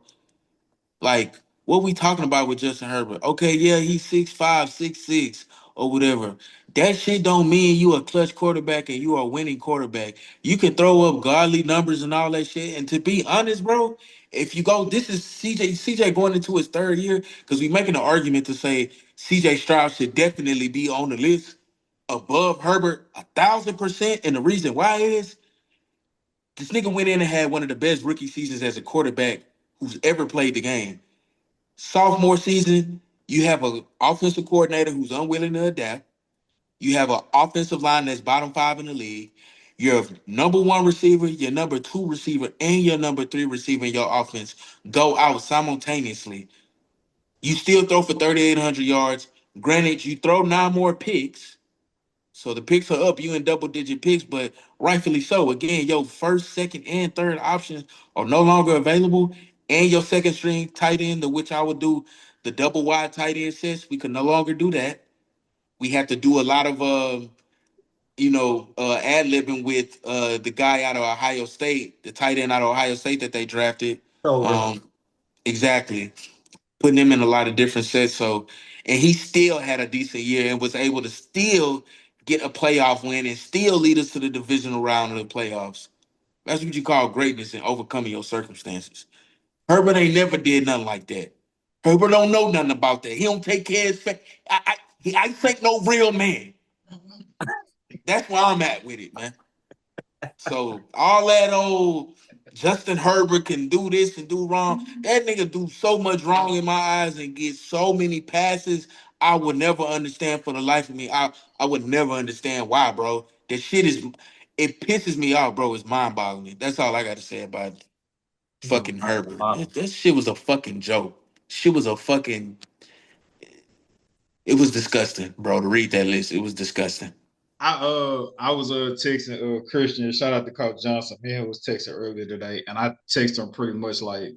Like, what we talking about with Justin Herbert? Okay, yeah, he's 6'5", 6'6", or whatever. That shit don't mean you a clutch quarterback and you are a winning quarterback. You can throw up godly numbers and all that shit. And to be honest, bro, if you go, this is CJ going into his third year, because we making an argument to say CJ Stroud should definitely be on the list above Herbert 1,000%. And the reason why is this nigga went in and had one of the best rookie seasons as a quarterback who's ever played the game. Sophomore season, you have an offensive coordinator who's unwilling to adapt. You have an offensive line that's bottom 5 in the league. Your number 1 receiver, your number 2 receiver, and your number 3 receiver in your offense go out simultaneously. You still throw for 3,800 yards. Granted, you throw 9 more picks. So the picks are up, you in double-digit picks, but rightfully so. Again, your first, second, and third options are no longer available, and your second string tight end, to which I would do the double wide tight end sets. We can no longer do that. We have to do a lot of ad-libbing with the guy out of Ohio State, the tight end out of Ohio State that they drafted. So Exactly. Putting him in a lot of different sets. So, and he still had a decent year and was able to still get a playoff win and still lead us to the divisional round of the playoffs. That's what you call greatness and overcoming your circumstances. Herbert ain't never did nothing like that. Herbert don't know nothing about that. He don't take care of his I think no real man. That's where I'm at with it, man. So all that old Justin Herbert can do this and do wrong. That nigga do so much wrong in my eyes and get so many passes. I would never understand for the life of me. I would never understand why, bro. That shit is, it pisses me off, bro. It's mind boggling. That's all I got to say about fucking Herbert. That shit was a fucking joke. Shit was a fucking. It was disgusting, bro. To read that list, it was disgusting. I was texting Christian. Shout out to Coach Johnson. He was texting earlier today, and I texted him pretty much like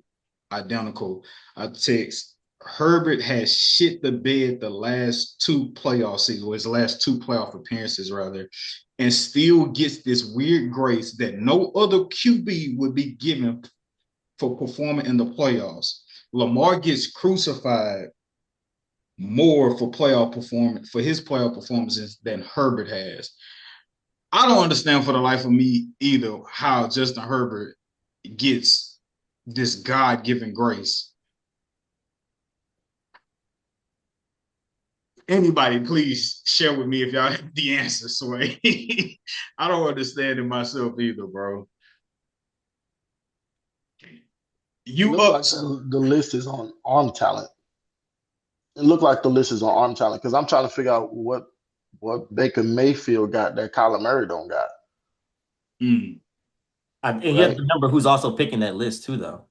identical. I text Herbert has shit the bed the last two playoff seasons, or his last two playoff appearances rather, and still gets this weird grace that no other QB would be given for performing in the playoffs. Lamar gets crucified more for his playoff performances than Herbert has. I don't understand for the life of me either how Justin Herbert gets this God-given grace. Anybody, please share with me if y'all have the answer, Sway. I don't understand it myself either, bro. It looks like the list is on arm talent. It looked like the list is on arm talent because I'm trying to figure out what Baker Mayfield got that Kyler Murray don't got. Mm. And you have to remember who's also picking that list too, though.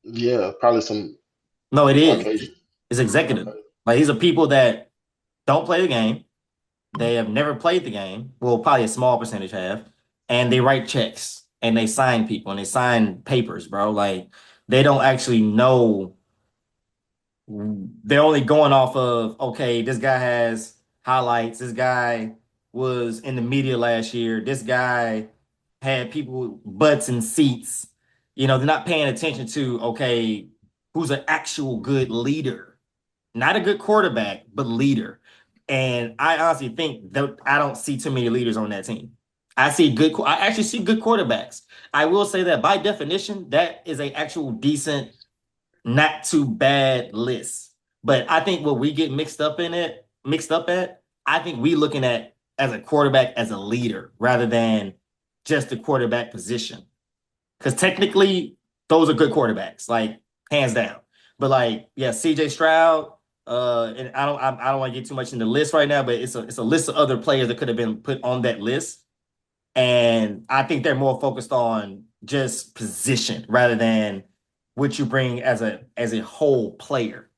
Yeah, probably some. No, it is. Okay. It's executive. Okay. Like these are people that don't play the game. They have never played the game. Well, probably a small percentage have. And they write checks and they sign people and they sign papers, bro. Like they don't actually know. They're only going off of, okay, this guy has highlights. This guy was in the media last year. This guy had people butts and seats. You know, they're not paying attention to, okay, who's an actual good leader, not a good quarterback, but leader. And I honestly think that I don't see too many leaders on that team. I actually see good quarterbacks. I will say that by definition, that is an actual decent, not too bad list. But I think what we get mixed up at, I think we looking at as a quarterback as a leader rather than just the quarterback position. Because technically, those are good quarterbacks, like hands down. But like, yeah, CJ Stroud, and I don't want to get too much in the list right now, but it's a list of other players that could have been put on that list. And I think they're more focused on just position rather than what you bring as a whole player.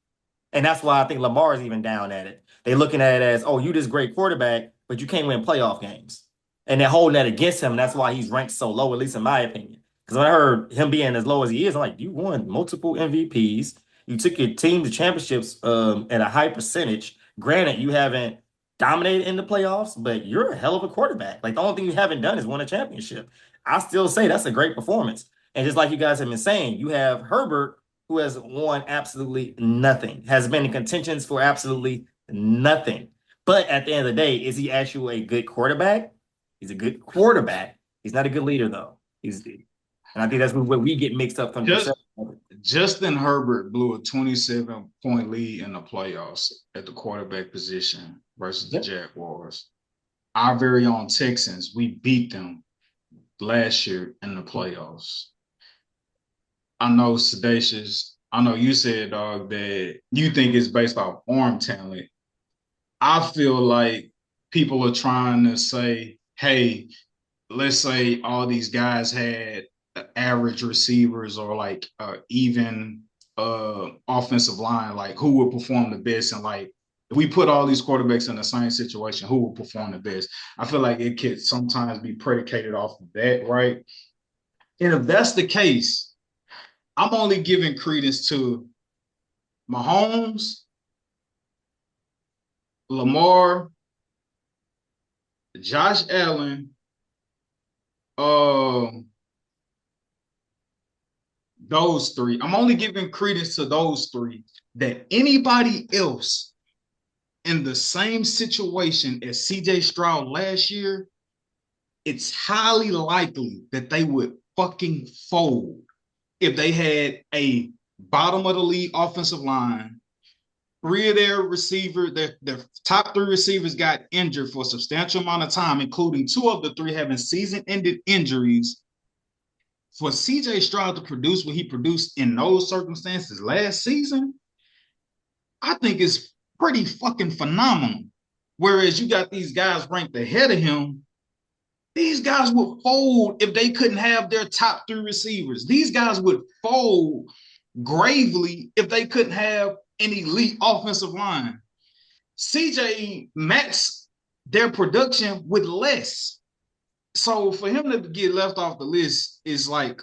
And that's why I think Lamar is even down at it. They're looking at it as, oh, you this great quarterback, but you can't win playoff games. And they're holding that against him. And that's why he's ranked so low, at least in my opinion. Because when I heard him being as low as he is, I'm like, you won multiple MVPs. You took your team to championships at a high percentage. Granted, you haven't dominated in the playoffs, but you're a hell of a quarterback. Like the only thing you haven't done is won a championship. I still say that's a great performance. And just like you guys have been saying, you have Herbert, who has won absolutely nothing, has been in contentions for absolutely nothing. But at the end of the day, is he actually a good quarterback? He's a good quarterback. He's not a good leader, though. And I think that's where we get mixed up. Justin Herbert blew a 27-point lead in the playoffs at the quarterback position versus the Jaguars. Our very own Texans, we beat them last year in the playoffs. I know Sedacious, I know you said, dog, that you think it's based off arm talent. I feel like people are trying to say, hey, let's say all these guys had average receivers or like even offensive line, like who would perform the best? And like, if we put all these quarterbacks in the same situation, who will perform the best? I feel like it could sometimes be predicated off of that, right? And if that's the case, I'm only giving credence to Mahomes, Lamar, Josh Allen, those three. I'm only giving credence to those three. That anybody else in the same situation as CJ Stroud last year, it's highly likely that they would fucking fold if they had a bottom of the league offensive line. Three of their receivers, their top three receivers got injured for a substantial amount of time, including two of the three having season-ended injuries. For CJ Stroud to produce what he produced in those circumstances last season, I think it's pretty fucking phenomenal. Whereas you got these guys ranked ahead of him, these guys would fold if they couldn't have their top three receivers. These guys would fold gravely if they couldn't have an elite offensive line. CJ maxed their production with less. So for him to get left off the list is like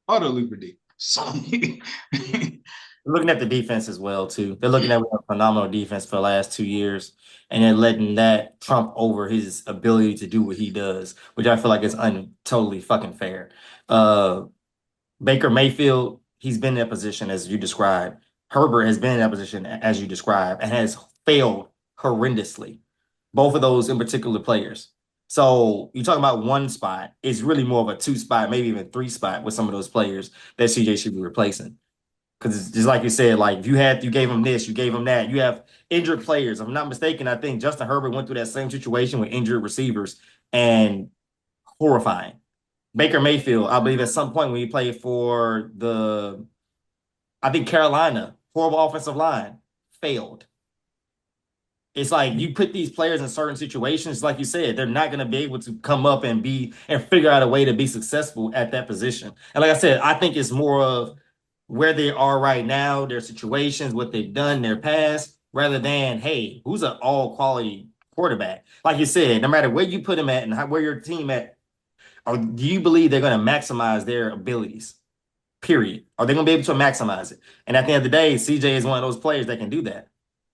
utterly ridiculous. So, Looking at the defense as well too. They're looking at a phenomenal defense for the last 2 years, and they're letting that trump over his ability to do what he does, which I feel like is totally fucking fair. Uh, Baker Mayfield, he's been in that position as you described. Herbert has been in that position as you described and has failed horrendously. Both of those in particular players. So you talk about one spot, it's really more of a two spot, maybe even three spot with some of those players that CJ should be replacing. Because just like you said, like if you gave him this, you gave him that. You have injured players. If I'm not mistaken, I think Justin Herbert went through that same situation with injured receivers and horrifying. Baker Mayfield, I believe at some point when he played for I think Carolina, horrible offensive line, failed. It's like you put these players in certain situations, like you said, they're not going to be able to come up and figure out a way to be successful at that position. And like I said, I think it's more of where they are right now, their situations, what they've done, their past, rather than, hey, who's an all quality quarterback? Like you said, no matter where you put them at and where your team at, or do you believe they're going to maximize their abilities? Period. Are they going to be able to maximize it? And at the end of the day, CJ is one of those players that can do that.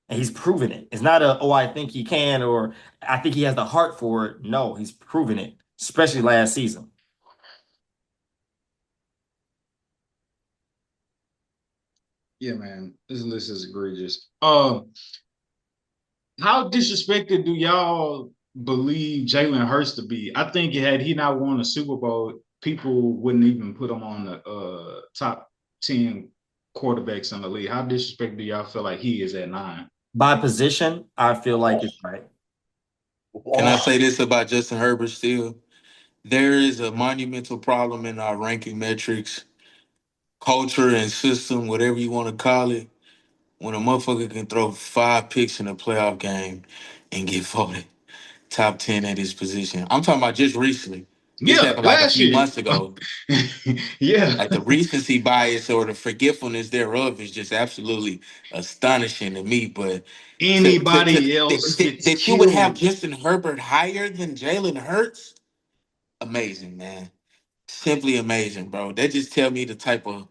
And he's proven it. It's not oh, I think he can, or I think he has the heart for it. No, he's proven it, especially last season. yeah, man, this list is egregious. How disrespected do y'all believe Jalen Hurts to be? I think had he not won a Super Bowl, people wouldn't even put him on the top 10 quarterbacks in the league. How disrespected do y'all feel like he is at 9? By position, I feel like it's right. Can I Oh, say this about Justin Herbert still? There is a monumental problem in our ranking metrics, culture and system, whatever you want to call it, when a motherfucker can throw 5 picks in a playoff game and get voted top 10 at his position. I'm talking about just recently. This Yeah, happened like a last few year. months ago. Yeah. Like the recency bias or the forgetfulness thereof is just absolutely astonishing to me. But Anybody else gets that you would have killed. Justin Herbert higher than Jalen Hurts, amazing, man. Simply amazing, bro. That just tell me the type of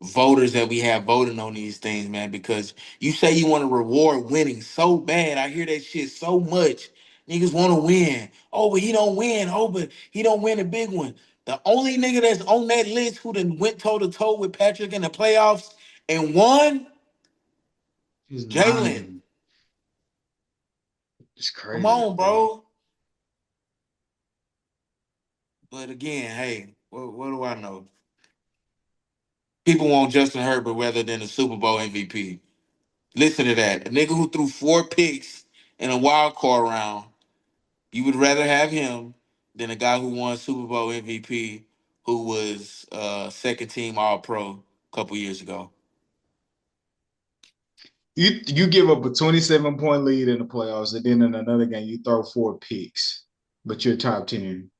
voters that we have voting on these things, man. Because you say you want to reward winning so bad. I hear that shit so much. Niggas want to win. Oh, but he don't win. Oh, but he don't win a big one. The only nigga that's on that list who done went toe to toe with Patrick in the playoffs and won, He's Jalen. 9. It's Come crazy, on, bro. bro. But again, hey, what do I know? People want Justin Herbert rather than the Super Bowl MVP. Listen to that. A nigga who threw 4 picks in a wild card round. You would rather have him than a guy who won Super Bowl MVP who was second team All Pro a couple years ago. You give up a 27-point lead in the playoffs, and then in another game you throw 4 picks, but you're top 10.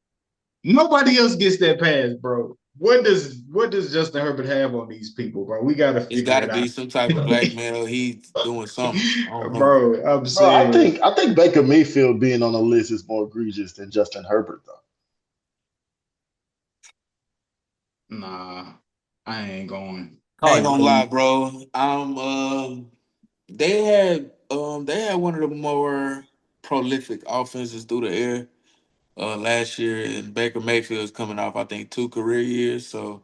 Nobody else gets that pass, bro. What does Justin Herbert have on these people, bro? We gotta It's figure got to it be out. some type of blackmail. He's doing something. I don't know. Bro, I'm bro, I saying, think I think Baker Mayfield being on the list is more egregious than Justin Herbert, though. nah, I ain't going. I I ain't gonna agree. lie, bro. They had one of the more prolific offenses through the air last year, and Baker Mayfield's coming off I think 2 career years, so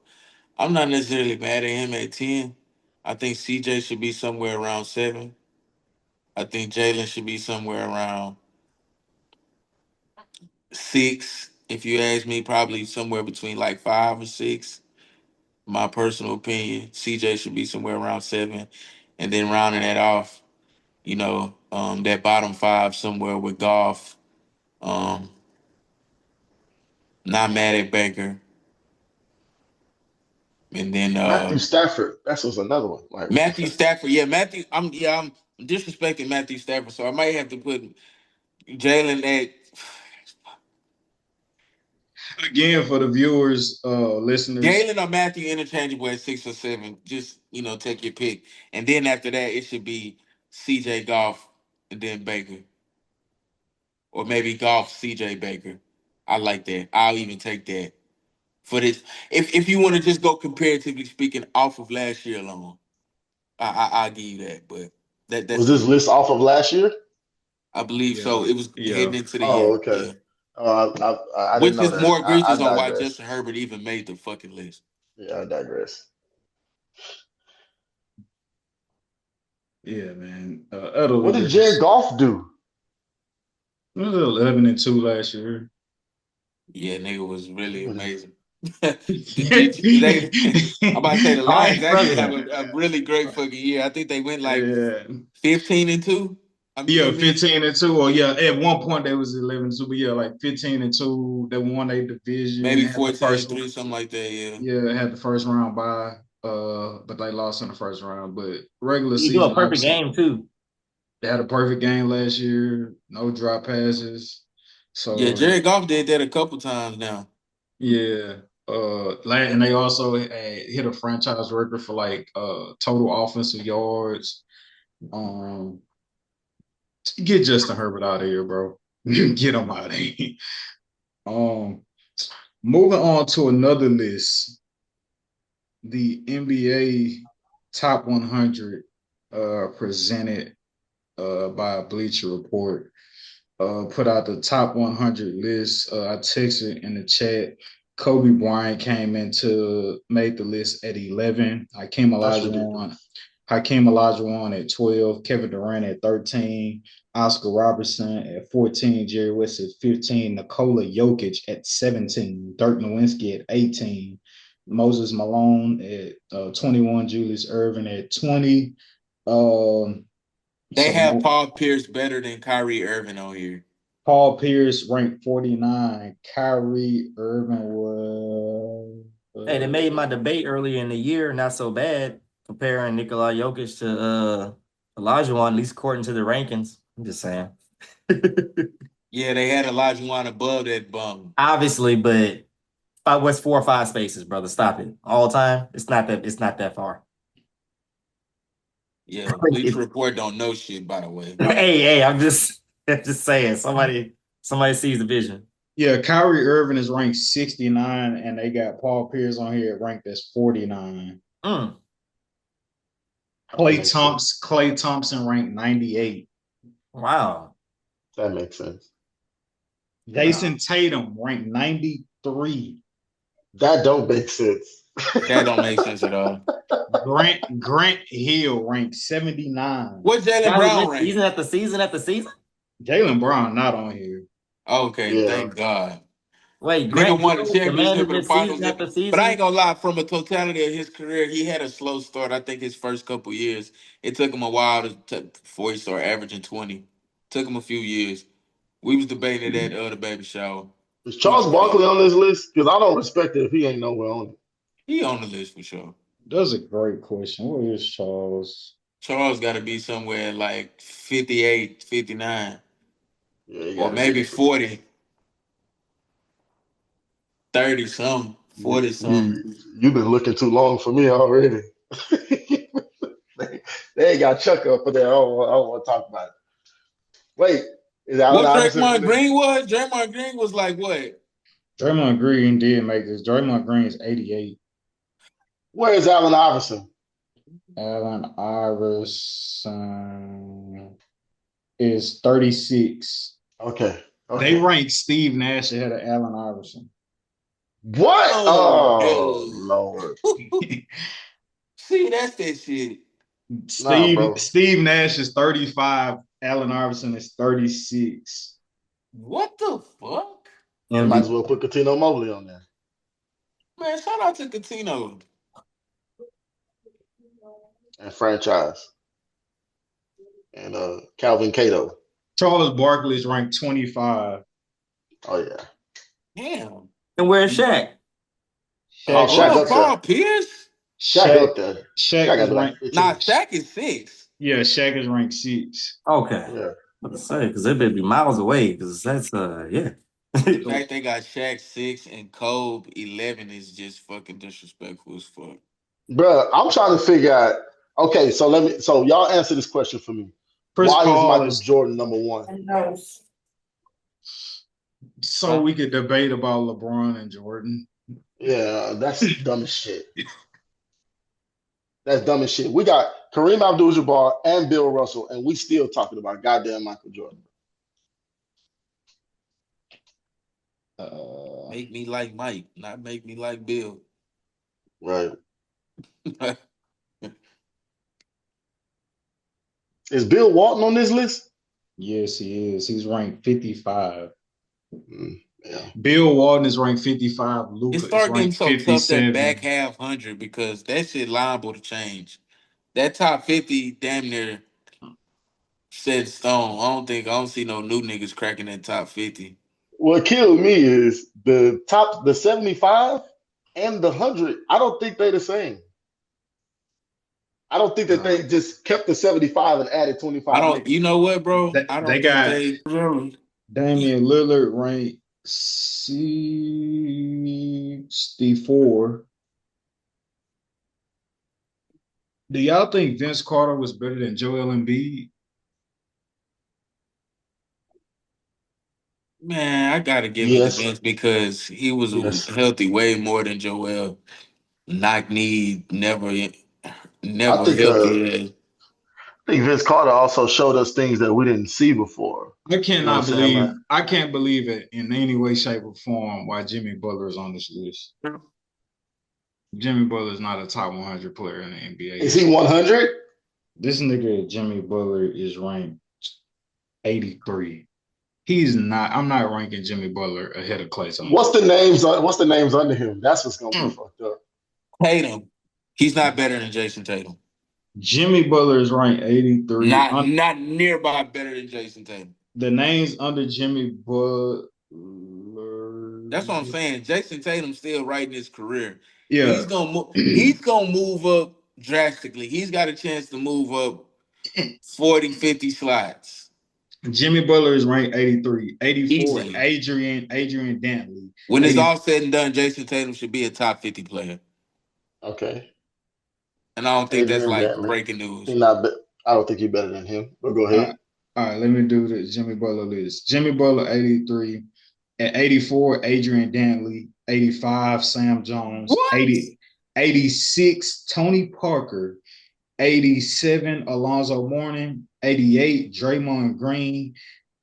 I'm not necessarily mad at him at 10. I think CJ should be somewhere around 7. I think Jalen should be somewhere around 6. If you ask me, probably somewhere between like 5 or 6. My personal opinion, CJ should be somewhere around 7, and then rounding that off, that bottom 5 somewhere with Golf. Um, not mad at Baker, and then Matthew Stafford, that was another one. Like, what the Matthew fuck? Stafford. Yeah, I'm disrespecting Matthew Stafford, so I might have to put Jalen at. Again, for the viewers, listeners, Jalen or Matthew interchangeable at 6 or 7. Just take your pick, and then after that, it should be CJ Golf and then Baker, or maybe Golf CJ Baker. I like that. I'll even take that. for this. If you want to just go comparatively speaking off of last year alone, I'll give you that. But Was that's this me. list off of last year? I believe Yeah, so. It was yeah. heading into the Oh, year. okay. Yeah. I didn't Which know is that. more I egregious on why digress. Justin Herbert even made the fucking list. Yeah, I digress. Yeah, man. Utterly What did Jared disrespectful. Goff do? It was 11-2 last year. Yeah, nigga was really Damn. amazing. I'm about to say the All Lions right, actually have brother. a really great fucking year. I think they went like Yeah. 15-2. I Yeah, mean, 15-2. Or yeah, at one point they was 11-2, but yeah, like 15-2. They won a division, maybe had the first 14-3, something like that. Yeah. yeah, had the first round bye. But they lost in the first round. But regular You do a season, perfect obviously, game too. they had a perfect game last year, no drop passes. Yeah, So Jared Goff did that a couple times now. yeah. And they also hit a franchise record for like total offensive yards. Um, get Justin Herbert out of here, bro. Get him out of here. Um, moving on to another list, the NBA Top 100 presented by Bleacher Report. Put out the top 100 list. I texted in the chat. Kobe Bryant made the list at 11. That's ridiculous. Hakeem Olajuwon at 12. Kevin Durant at 13. Oscar Robertson at 14. Jerry West at 15. Nikola Jokic at 17. Dirk Nowitzki at 18. Moses Malone at 21. Julius Erving at 20. Um, They so have Paul Pierce better than Kyrie Irving on here. Paul Pierce ranked 49. Kyrie Irving was Hey, they made my debate earlier in the year not so bad comparing Nikola Jokic to Olajuwon, at least according to the rankings. I'm just saying. Yeah, they had Olajuwon above that bum. Obviously, but what's 4 or 5 spaces, brother? Stop it. All time, it's not that far. Yeah, Bleacher Report don't know shit, by the way. Hey, I'm just saying. Somebody sees the vision. yeah, Kyrie Irving is ranked 69, and they got Paul Pierce on here ranked as 49. Mm. Klay Thompson ranked 98. Wow. That makes sense. Jason Tatum ranked 93. That don't make sense. That don't make sense at all. Grant Hill ranked 79. What Jaylen Brown rank? Season after season? Jaylen Brown not on here. Okay, Yeah. thank God. Wait, Nigga Grant won a Hill championship commanded in the this finals. season after season? But I ain't gonna lie, from a totality of his career, he had a slow start. I think his first couple years, it took him a while before he started averaging 20. Took him a few years. We was debating it at the baby shower. Is Charles Barkley on this list? Because I don't respect it if he ain't nowhere on it. He on the list for sure. That's a great question. Where is Charles? Charles got to be somewhere like 58, 59. Yeah, Or maybe 40. 30 something. 40 something. You've been looking too long for me already. they ain't got Chuck up for there. I don't want to talk about it. Wait, is Allen What Iverson Draymond in there? Green was? Draymond Green was like what? Draymond Green did make this. Draymond Green is 88. Where is Allen Iverson? Allen Iverson is 36. Okay. They ranked Steve Nash ahead of Allen Iverson. What? Oh, Lord. See, that's that shit. Steve Nash is 35. Allen Iverson is 36. What the fuck? You might as well put Cuttino Mobley on there. Man, shout out to Coutinho. And franchise. And Calvin Cato. Charles Barkley is ranked 25. Oh, yeah. Damn. And where's Shaq? Shaq up Paul there. Pierce? Shaq up there. Shaq is ranked. Nah, Shaq is 6. Yeah, Shaq is ranked 6. Okay. Yeah. What to say? Because they better be miles away. Because that's yeah. The fact they got Shaq 6 and Kobe 11 is just fucking disrespectful as fuck. Bruh, I'm trying to figure out. Okay, so y'all answer this question for me. Why is Michael Jordan number 1? So we could debate about LeBron and Jordan. Yeah, that's dumb as shit. That's dumb as shit. We got Kareem Abdul-Jabbar and Bill Russell, and we still talking about goddamn Michael Jordan. Make me like Mike, not make me like Bill. Right. Is Bill Walton on this list? yes, he is. He's ranked 55. Yeah. Bill Walton is ranked 55. It Luca is start getting ranked so tough that back 57. half 100 because that shit liable to change. That top 50 damn near set in stone. I don't see no new niggas cracking that top 50. What killed me is the 75 and the 100. I don't think they're the same. I don't think that they just kept the 75 and added 25 niggas. You know what, bro? I They don't think got they really. Damian Lillard ranked 64. Do y'all think Vince Carter was better than Joel Embiid? Man, I gotta give it to Yes. Vince because he was Yes. healthy way more than Joel. Knock knee, I never think healthy. I think Vince Carter also showed us things that we didn't see before. I You know what I'm cannot saying? believe Like, I can't believe it in any way, shape, or form why Jimmy Butler is on this list. Jimmy Butler is not a top 100 player in the NBA is he history. 100? This nigga Jimmy Butler is ranked 83. He's not. I'm not ranking Jimmy Butler ahead of Klay Thompson. What's the names? What's the names under him? That's what's gonna be fucked up. Tatum, he's not better than Jason Tatum. Jimmy Butler is ranked 83. Not nearby better than Jason Tatum. The names under Jimmy Butler. That's what I'm saying. Jason Tatum's still right in his career. Yeah. He's gonna move up drastically. He's got a chance to move up 40, 50 slots. Jimmy Butler is ranked 83. 84, Easily. Adrian Dantley. When it's all said and done, Jason Tatum should be a top 50 player. Okay. And I don't think Adrian that's like Dantley. breaking news. I don't think he's better than him. But go ahead. All right, let me do the Jimmy Butler list. Jimmy Butler, 83. At 84, Adrian Dantley. 85, Sam Jones. What? 86, Tony Parker. 87, Alonzo Mourning. 88, Draymond Green.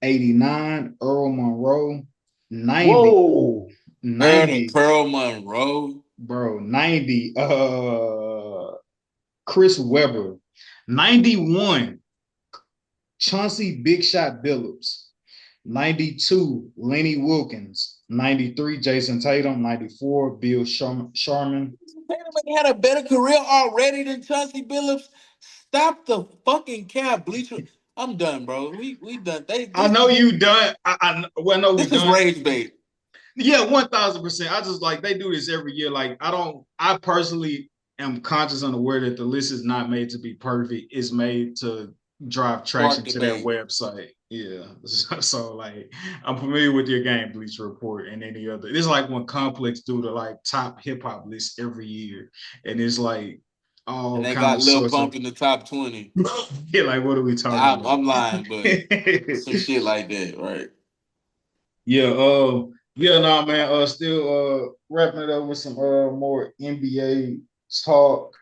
89, Earl Monroe. 90. Whoa. 90. Pearl Monroe. Bro, 90. Chris Webber. 91, Chauncey Big Shot Billups. 92, Lenny Wilkins. 93, Jason Tatum. 94, Bill Sharman. Tatum had a better career already than Chauncey Billups. Stop the fucking cap, Bleacher. I'm done, bro. We done. I know you done. Well, no, we this is done. Rage bait. Yeah, 1,000%. I just like they do this every year. Like I personally am conscious and aware that the list is not made to be perfect. It's made to drive traction to their website. Yeah. So like I'm familiar with your game Bleacher Report and any other. It's like when Complex do the like top hip hop list every year, and it's like and they got Lil Pump in the top 20. Yeah, like what are we talking about? I'm lying, but some shit like that, right? Yeah. Yeah, no, man. Still wrapping it up with some more NBA talk.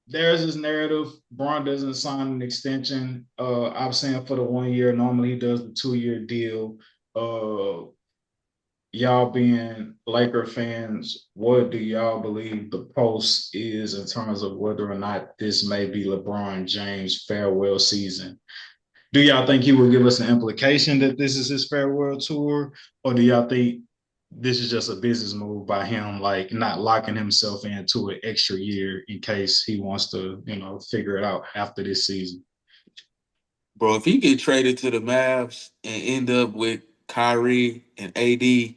There's this narrative. Bron doesn't sign an extension. I'm saying for the 1 year. Normally he does the 2-year deal. Y'all being Laker fans, what do y'all believe the post is in terms of whether or not this may be LeBron James' farewell season? Do y'all think he will give us an implication that this is his farewell tour? Or do y'all think this is just a business move by him, like not locking himself into an extra year in case he wants to, figure it out after this season? Bro, if he get traded to the Mavs and end up with Kyrie and AD,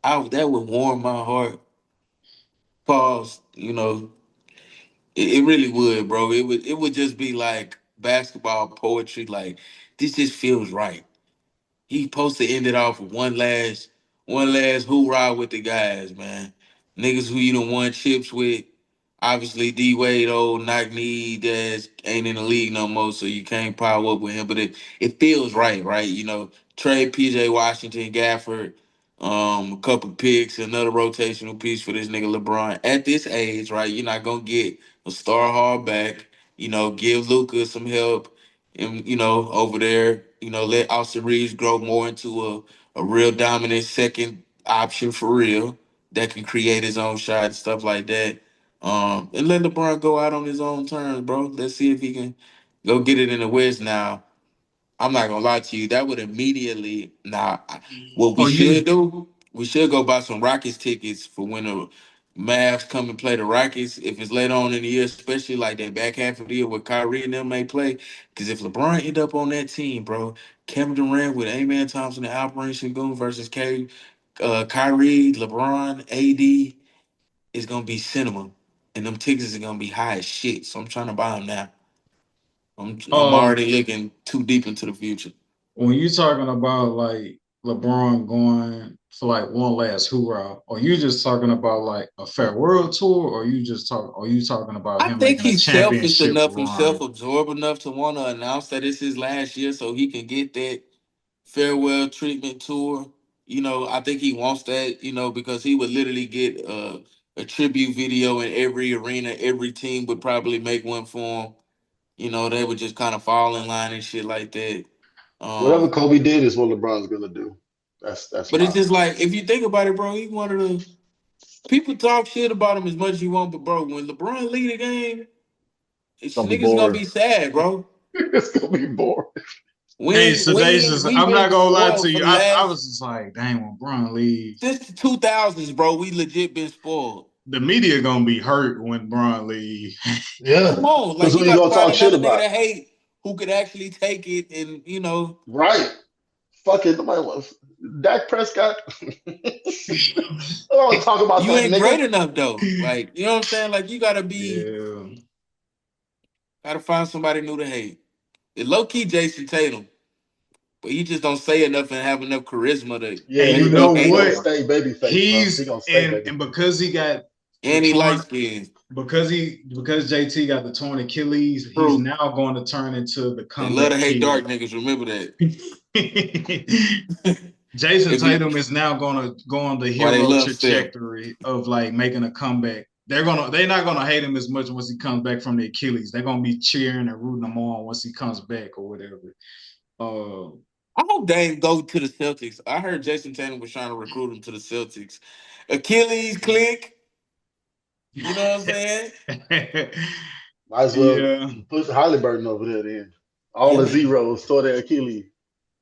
that would warm my heart. Pause, it really would, bro. It would just be like basketball poetry. Like, this just feels right. He supposed to end it off with one last hoorah with the guys, man. Niggas who you done won chips with. Obviously, D Wade, old knock knee, that's ain't in the league no more, so you can't power up with him. But it feels right? Trade PJ Washington, Gafford, A couple picks, another rotational piece for this nigga LeBron. At this age, right, you're not gonna get a star hard back. Give Luca some help, and over there, let Austin Reeves grow more into a real dominant second option for real that can create his own shot and stuff like that. And let LeBron go out on his own terms, bro. Let's see if he can go get it in the West now. I'm not gonna lie to you. That would immediately what we Oh, should you do. We should go buy some Rockets tickets for when the Mavs come and play the Rockets. If it's later on in the year, especially like that back half of the year where Kyrie and them may play. Because if LeBron end up on that team, bro, Kevin Durant with Amen Thompson and Alperen Sengun versus Kyrie, LeBron, AD is gonna be cinema, and them tickets are gonna be high as shit. So I'm trying to buy them now. I'm um already looking too deep into the future. when you talking about like LeBron going for like one last hoorah, are you just talking about like a farewell tour, or are you talking about I him think making a he's selfish championship enough, he's run? self-absorbed enough to want to announce that it's his last year so he can get that farewell treatment tour. I think he wants that, because he would literally get a tribute video in every arena. Every team would probably make one for him. They would just kind of fall in line and shit like that. Whatever Um, Kobe did is what LeBron's gonna do. That's but it's my just like, if you think about it, bro, he's one of the people talk shit about him as much as you want, but bro, when LeBron lead a game, it's it's gonna be niggas gonna boring. be sad, bro. It's gonna be boring. Hey, We Sedacious, we've I'm been not gonna lie to spoiled for you. the I last was just like, dang, when Bron leave, since the 2000s, bro. We legit been spoiled. the media gonna be hurt when Bron leave. Come Yeah, on, because like who you you got to gonna find talk shit another nigga about? to hate who could actually take it, and Right. Fuck it. Nobody wants Dak Prescott. I don't want to talk about you that ain't great nigga. enough though. Like you know what I'm saying? Like you Yeah. gotta find somebody new to hate. It low key Jason Tatum, but he just don't say enough and have enough charisma to And Yeah, you make he me know gonna he hate gonna on what? him. stay babyface, bro. He He's gonna stay and babyface. because he got the And he light torn skinned. because JT got the torn Achilles, he's True. now going to turn into the They love comeback to hate dark kid. niggas. Remember that. Jason If you Tatum is now gonna go on the why they hero love Steph. trajectory of like making a comeback. They're not gonna hate him as much once he comes back from the Achilles. They're gonna be cheering and rooting him on once he comes back or whatever. Uh, I hope Dame go to the Celtics. I heard Jason Tatum was trying to recruit him to the Celtics. Achilles click. You know what I'm saying? Might as well yeah. put Halliburton over there then. All Yeah, the man. zeros toward the Achilles.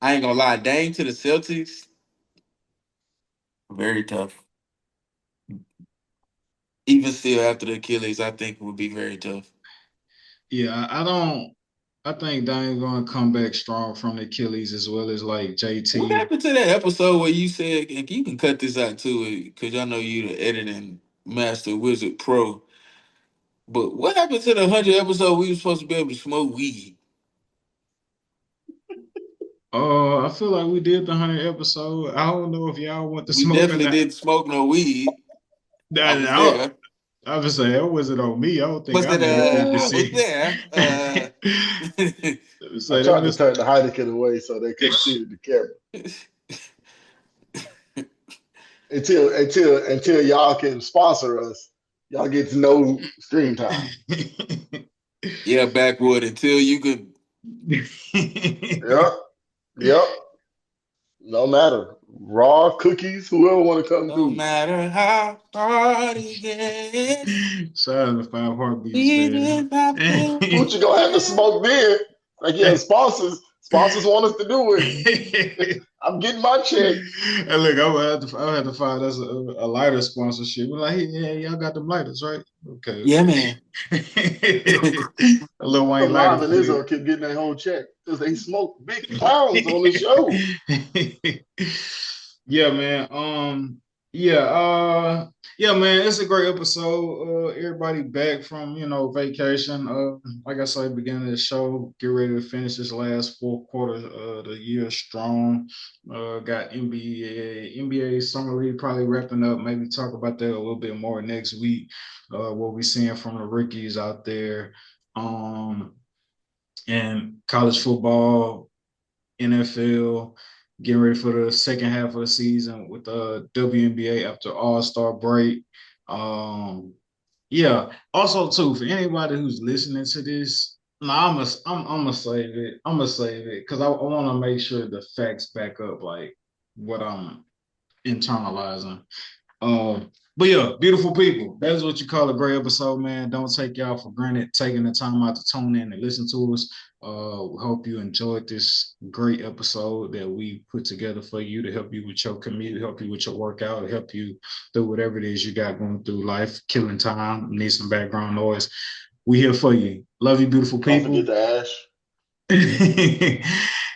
I ain't gonna lie. Dame to the Celtics, very tough. Even still after the Achilles, I think it would be very tough. Yeah, I don't. I think Dame's gonna come back strong from the Achilles as well as like What JT. happened to that episode where you said, and you can cut this out too, because I know you the editing master wizard pro. But what happened to the 100 episode we were supposed to be able to smoke weed? I feel like we did the 100 episode. I don't know if y'all want to We smoke or definitely not. didn't smoke no weed. I was I, there. I was saying that wasn't on me. I don't think Was I it made that I was decision. there. I So that tried to was turn the Heineken away so they couldn't see it in the camera. Until y'all can sponsor us, y'all get no screen time. Yeah, backwood until you could. Yep, yep. No matter. Raw cookies, whoever want to come No through. matter how hard it gets, Shout out to Five Heartbeats, we man. get my feelings What you gonna have to again. smoke then? Like yeah, sponsors. Sponsors want us to do it. I'm getting my check. And look, I would have to find us a lighter sponsorship. We're like, hey, yeah, y'all got them lighters, right? Okay. Yeah, man. A little white Some lighter live in for Israel keep getting their whole check because they smoke big pounds on the show. Yeah, man. Yeah, yeah, man, it's a great episode. Everybody back from, vacation. Like I said, beginning of the show, get ready to finish this last fourth quarter of the year strong. Got NBA Summer League probably wrapping up. Maybe talk about that a little bit more next week. What we seeing from the rookies out there. And college football, NFL, getting ready for the second half of the season with the WNBA after All-Star break. Yeah. Also, too, for anybody who's listening to this, no, I'm gonna save it. I'm gonna save it because I want to make sure the facts back up like what I'm internalizing. But yeah, beautiful people. That's what you call a great episode, man. Don't take y'all for granted taking the time out to tune in and listen to us. We hope you enjoyed this great episode that we put together for you to help you with your commute, help you with your workout, help you through whatever it is you got going through life, killing time, need some background noise. We here for you. Love you, beautiful Don't forget people. the ash.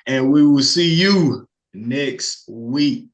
And we will see you next week.